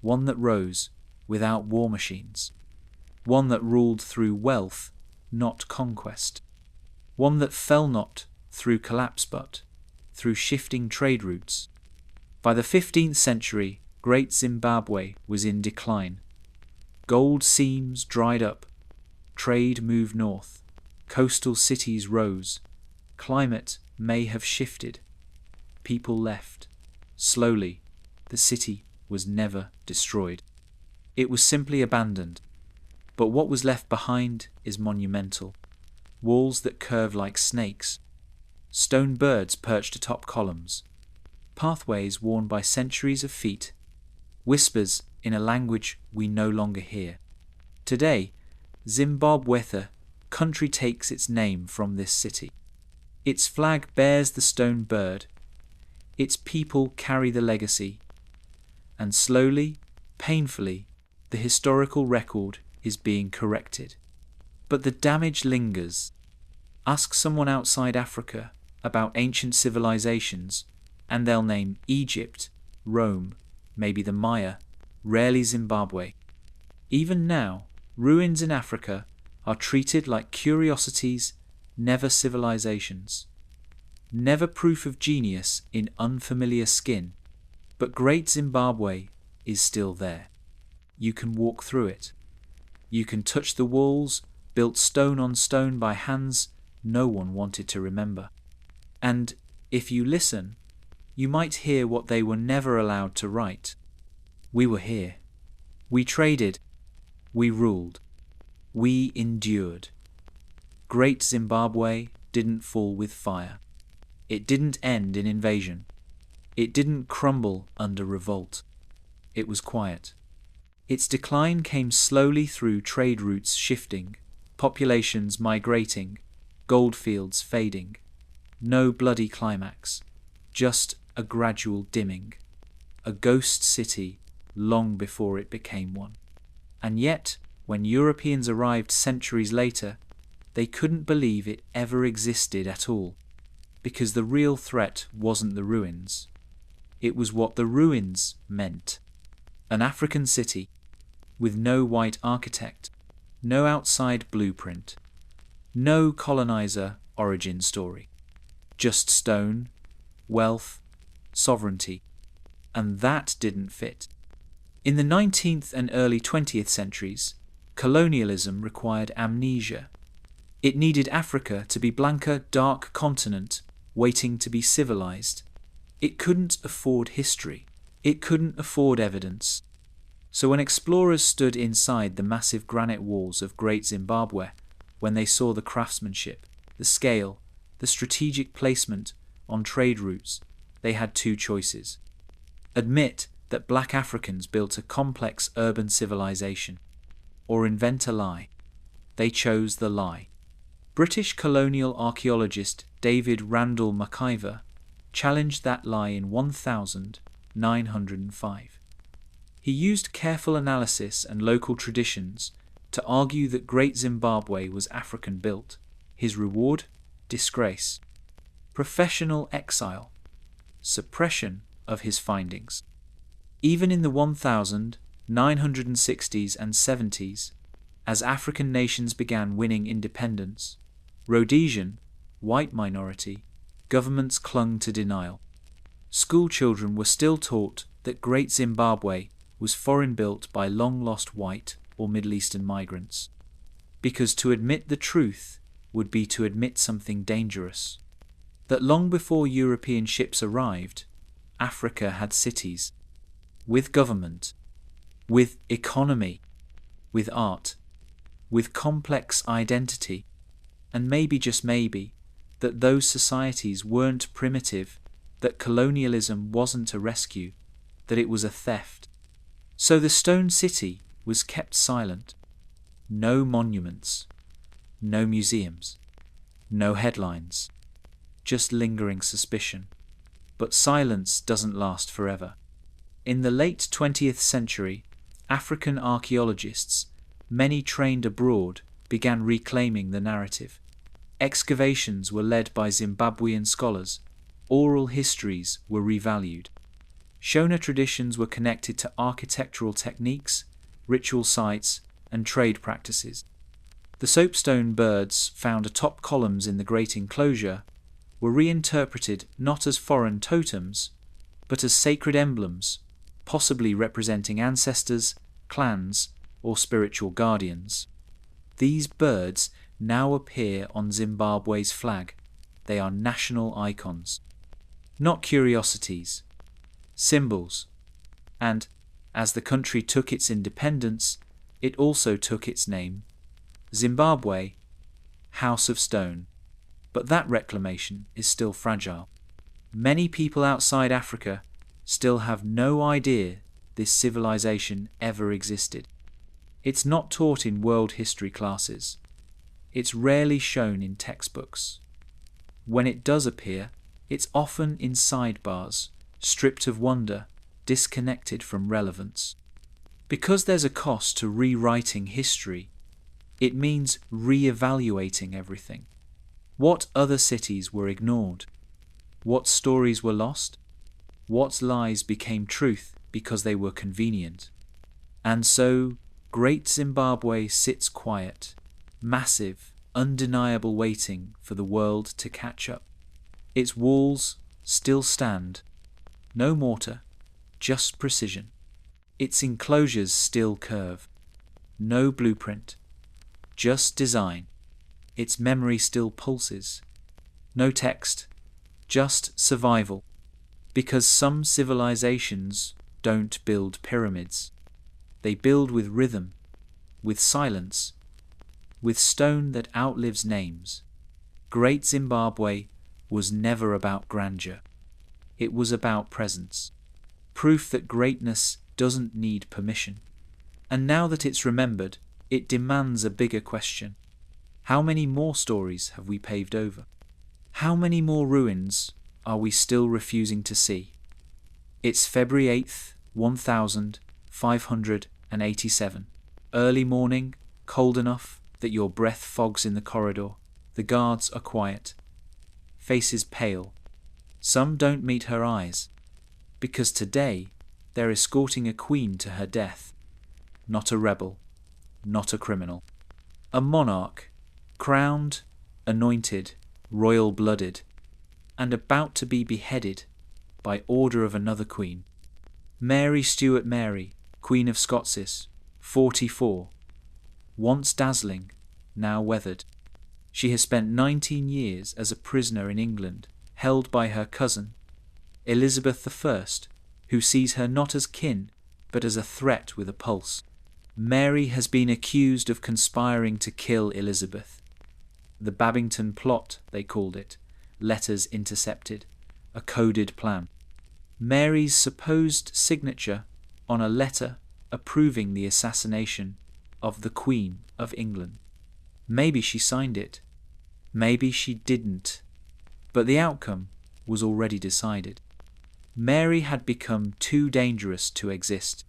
one that rose without war machines, one that ruled through wealth, not conquest, one that fell not through collapse but through shifting trade routes. By the 15th century, Great Zimbabwe was in decline. Gold seams dried up, Trade moved north. Coastal cities rose. Climate may have shifted. People left. Slowly, the city was never destroyed. It was simply abandoned. But what was left behind is monumental. Walls that curve like snakes. Stone birds perched atop columns. Pathways worn by centuries of feet. Whispers in a language we no longer hear. Today, Zimbabwe, country takes its name from this city. Its flag bears the stone bird. Its people carry the legacy. And slowly, painfully, the historical record is being corrected. But the damage lingers. Ask someone outside Africa about ancient civilizations, and they'll name Egypt, Rome, maybe the Maya, rarely Zimbabwe. Even now, ruins in Africa are treated like curiosities, never civilizations. Never proof of genius in unfamiliar skin, but Great Zimbabwe is still there. You can walk through it. You can touch the walls, built stone on stone by hands no one wanted to remember. And if you listen, you might hear what they were never allowed to write. We were here. We traded. We ruled. We endured. Great Zimbabwe didn't fall with fire. It didn't end in invasion. It didn't crumble under revolt. It was quiet. Its decline came slowly through trade routes shifting, populations migrating, goldfields fading. No bloody climax, just a gradual dimming. A ghost city long before it became one. And yet, when Europeans arrived centuries later, they couldn't believe it ever existed at all, because the real threat wasn't the ruins. It was what the ruins meant. An African city, with no white architect, no outside blueprint, no colonizer origin story. Just stone, wealth, sovereignty. And that didn't fit. In the 19th and early 20th centuries, colonialism required amnesia. It needed Africa to be blanker, dark continent waiting to be civilized. It couldn't afford history. It couldn't afford evidence. So when explorers stood inside the massive granite walls of Great Zimbabwe, when they saw the craftsmanship, the scale, the strategic placement on trade routes, they had two choices. Admit that black Africans built a complex urban civilization, or invent a lie. They chose the lie. British colonial archaeologist David Randall McIver challenged that lie in 1905. He used careful analysis and local traditions to argue that Great Zimbabwe was African-built. His reward? Disgrace. Professional exile. Suppression of his findings. Even in the 1960s and 70s, as African nations began winning independence, Rhodesian, white minority, governments clung to denial. School children were still taught that Great Zimbabwe was foreign-built by long-lost white or Middle Eastern migrants, because to admit the truth would be to admit something dangerous, that long before European ships arrived, Africa had cities, with government, with economy, with art, with complex identity, and maybe, just maybe, that those societies weren't primitive, that colonialism wasn't a rescue, that it was a theft. So the stone city was kept silent. No monuments, no museums, no headlines, just lingering suspicion. But silence doesn't last forever. In the late 20th century, African archaeologists, many trained abroad, began reclaiming the narrative. Excavations were led by Zimbabwean scholars. Oral histories were revalued. Shona traditions were connected to architectural techniques, ritual sites, and trade practices. The soapstone birds found atop columns in the great enclosure were reinterpreted not as foreign totems, but as sacred emblems, possibly representing ancestors, clans, or spiritual guardians. These birds now appear on Zimbabwe's flag. They are national icons, not curiosities, symbols. And, as the country took its independence, it also took its name, Zimbabwe, House of Stone. But that reclamation is still fragile. Many people outside Africa still have no idea this civilization ever existed. It's not taught in world history classes. It's rarely shown in textbooks. When it does appear, it's often in sidebars, stripped of wonder, disconnected from relevance. Because there's a cost to rewriting history, it means re-evaluating everything. What other cities were ignored? What stories were lost? What lies became truth because they were convenient? And so, great Zimbabwe sits quiet, massive, undeniable, waiting for the world to catch up. Its walls still stand. No mortar, just precision. Its enclosures still curve. No blueprint, just design. Its memory still pulses. No text, just survival. Because some civilizations don't build pyramids. They build with rhythm, with silence, with stone that outlives names. Great Zimbabwe was never about grandeur. It was about presence. Proof that greatness doesn't need permission. And now that it's remembered, it demands a bigger question. How many more stories have we paved over? How many more ruins are we still refusing to see? It's February 8th, 1587. Early morning, cold enough that your breath fogs in the corridor. The guards are quiet. Faces pale. Some don't meet her eyes. Because today, they're escorting a queen to her death. Not a rebel. Not a criminal. A monarch, crowned, anointed, royal-blooded, and about to be beheaded by order of another queen. Mary Stuart Mary, Queen of Scots, 44. Once dazzling, now weathered. She has spent 19 years as a prisoner in England, held by her cousin, Elizabeth I, who sees her not as kin, but as a threat with a pulse. Mary has been accused of conspiring to kill Elizabeth. The Babington Plot, they called it, letters intercepted, a coded plan. Mary's supposed signature on a letter approving the assassination of the Queen of England. Maybe she signed it. Maybe she didn't. But the outcome was already decided. Mary had become too dangerous to exist.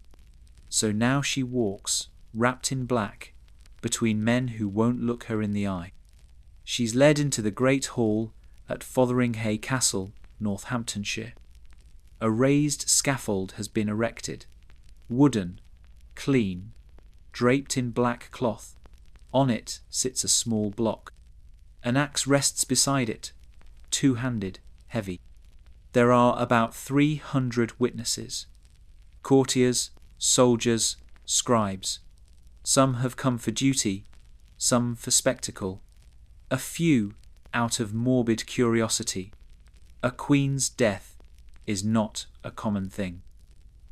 So now she walks, wrapped in black, between men who won't look her in the eye. She's led into the Great Hall at Fotheringhay Castle, Northamptonshire. A raised scaffold has been erected, wooden, clean, draped in black cloth. On it sits a small block. An axe rests beside it, two-handed, heavy. There are about 300 witnesses, courtiers, soldiers, scribes. Some have come for duty, some for spectacle. A few out of morbid curiosity. A queen's death is not a common thing.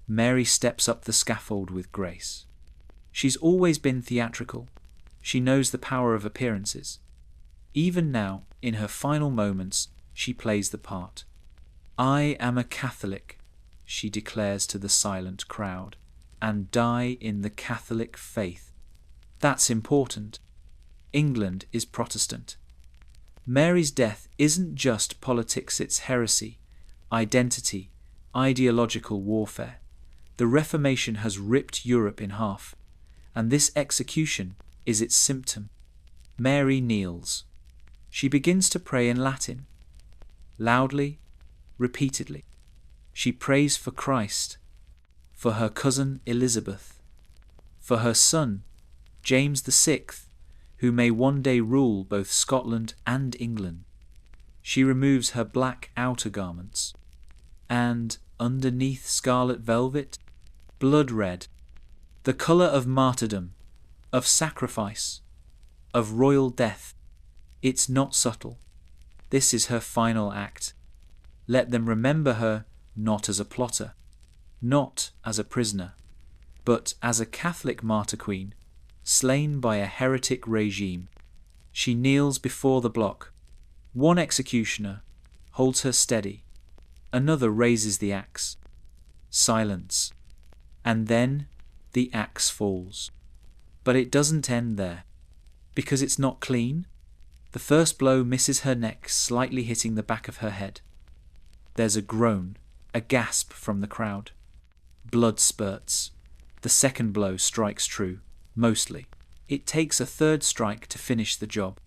Mary steps up the scaffold with grace. She's always been theatrical. She knows the power of appearances. Even now, in her final moments, she plays the part. I am a Catholic, she declares to the silent crowd, and die in the Catholic faith. That's important. England is Protestant. Mary's death isn't just politics, it's heresy, identity, ideological warfare. The Reformation has ripped Europe in half, and this execution is its symptom. Mary kneels. She begins to pray in Latin, loudly, repeatedly. She prays for Christ, for her cousin Elizabeth, for her son, James VI, who may one day rule both Scotland and England. She removes her black outer garments, and underneath scarlet velvet, blood red, the colour of martyrdom, of sacrifice, of royal death. It's not subtle. This is her final act. Let them remember her not as a plotter, not as a prisoner, but as a Catholic martyr queen, slain by a heretic regime. She kneels before the block. One executioner holds her steady. Another raises the axe. Silence. And then the axe falls. But it doesn't end there. Because it's not clean, the first blow misses her neck, slightly hitting the back of her head. There's a groan, a gasp from the crowd. Blood spurts. The second blow strikes true, mostly. It takes a third strike to finish the job.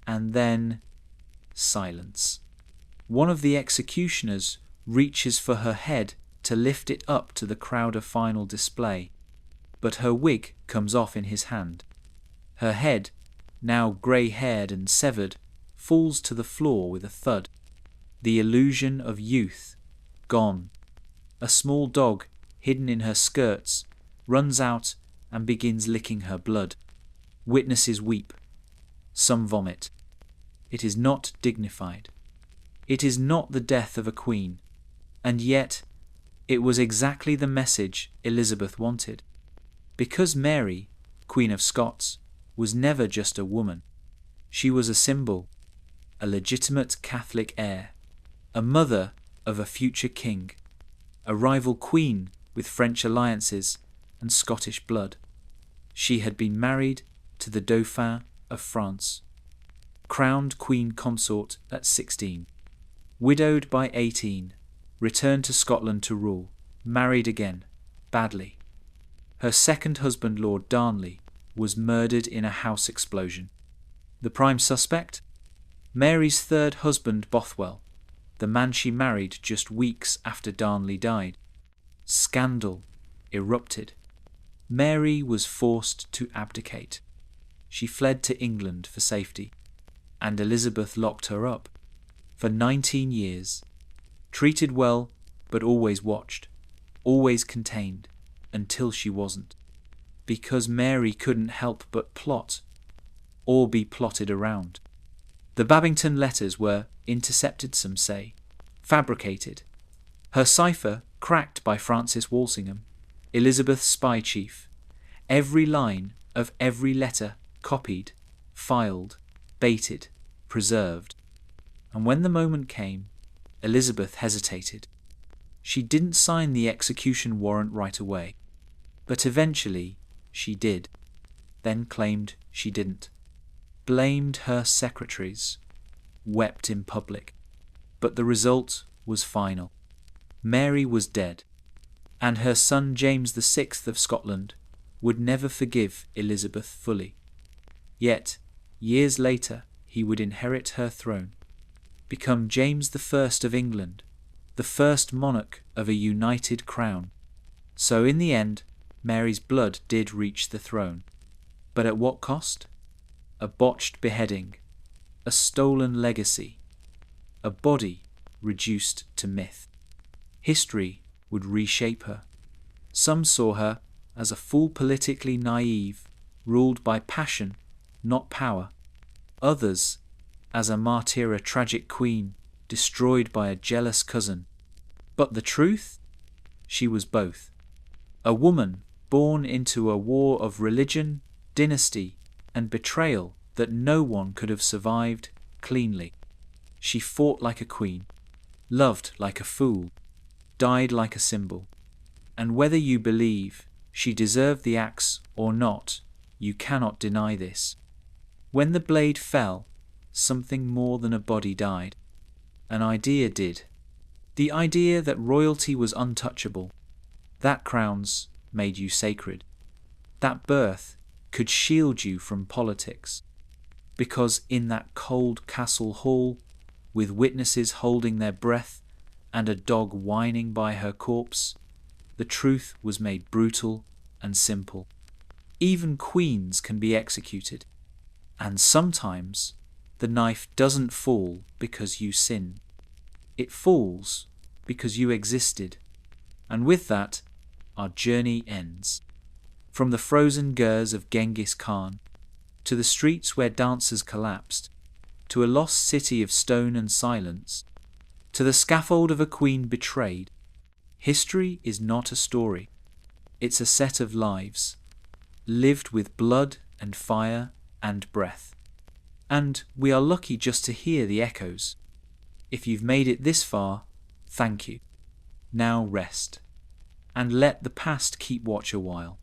And then silence. One of the executioners reaches for her head to lift it up to the crowd of final display, but her wig comes off in his hand. Her head, now grey-haired and severed, falls to the floor with a thud. The illusion of youth gone. A small dog, hidden in her skirts, runs out and begins licking her blood. Witnesses weep. Some vomit. It is not dignified. It is not the death of a queen, and yet it was exactly the message Elizabeth wanted. Because Mary, Queen of Scots, was never just a woman. She was a symbol, a legitimate Catholic heir, a mother of a future king, a rival queen with French alliances and Scottish blood. She had been married to the Dauphin of France, crowned queen consort at 16, widowed by 18, returned to Scotland to rule, married again, badly. Her second husband, Lord Darnley, was murdered in a house explosion. The prime suspect? Mary's third husband, Bothwell, the man she married just weeks after Darnley died. Scandal erupted. Mary was forced to abdicate. She fled to England for safety, and Elizabeth locked her up for 19 years, treated well but always watched, always contained, until she wasn't, because Mary couldn't help but plot, or be plotted around. The Babington letters were intercepted, some say, fabricated. Her cipher cracked by Francis Walsingham, Elizabeth's spy chief. Every line of every letter copied, filed, baited, preserved. And when the moment came, Elizabeth hesitated. She didn't sign the execution warrant right away, but eventually she did, then claimed she didn't. Blamed her secretaries, wept in public. But the result was final. Mary was dead, and her son James VI of Scotland would never forgive Elizabeth fully. Yet, years later, he would inherit her throne, become James I of England, the first monarch of a united crown. So in the end, Mary's blood did reach the throne. But at what cost? A botched beheading, a stolen legacy, a body reduced to myth. History would reshape her. Some saw her as a fool, politically naive, ruled by passion, not power. Others as a martyr, a tragic queen, destroyed by a jealous cousin. But the truth? She was both. A woman born into a war of religion, dynasty, and betrayal that no one could have survived cleanly. She fought like a queen, loved like a fool, died like a symbol. And whether you believe she deserved the axe or not, you cannot deny this. When the blade fell, something more than a body died. An idea did. The idea that royalty was untouchable, that crowns made you sacred, that birth could shield you from politics. Because in that cold castle hall, with witnesses holding their breath and a dog whining by her corpse, the truth was made brutal and simple. Even queens can be executed, and sometimes the knife doesn't fall because you sin. It falls because you existed, and with that, our journey ends. From the frozen gers of Genghis Khan to the streets where dancers collapsed, to a lost city of stone and silence, to the scaffold of a queen betrayed. History is not a story. It's a set of lives, lived with blood and fire and breath. And we are lucky just to hear the echoes. If you've made it this far, thank you. Now rest, and let the past keep watch a while.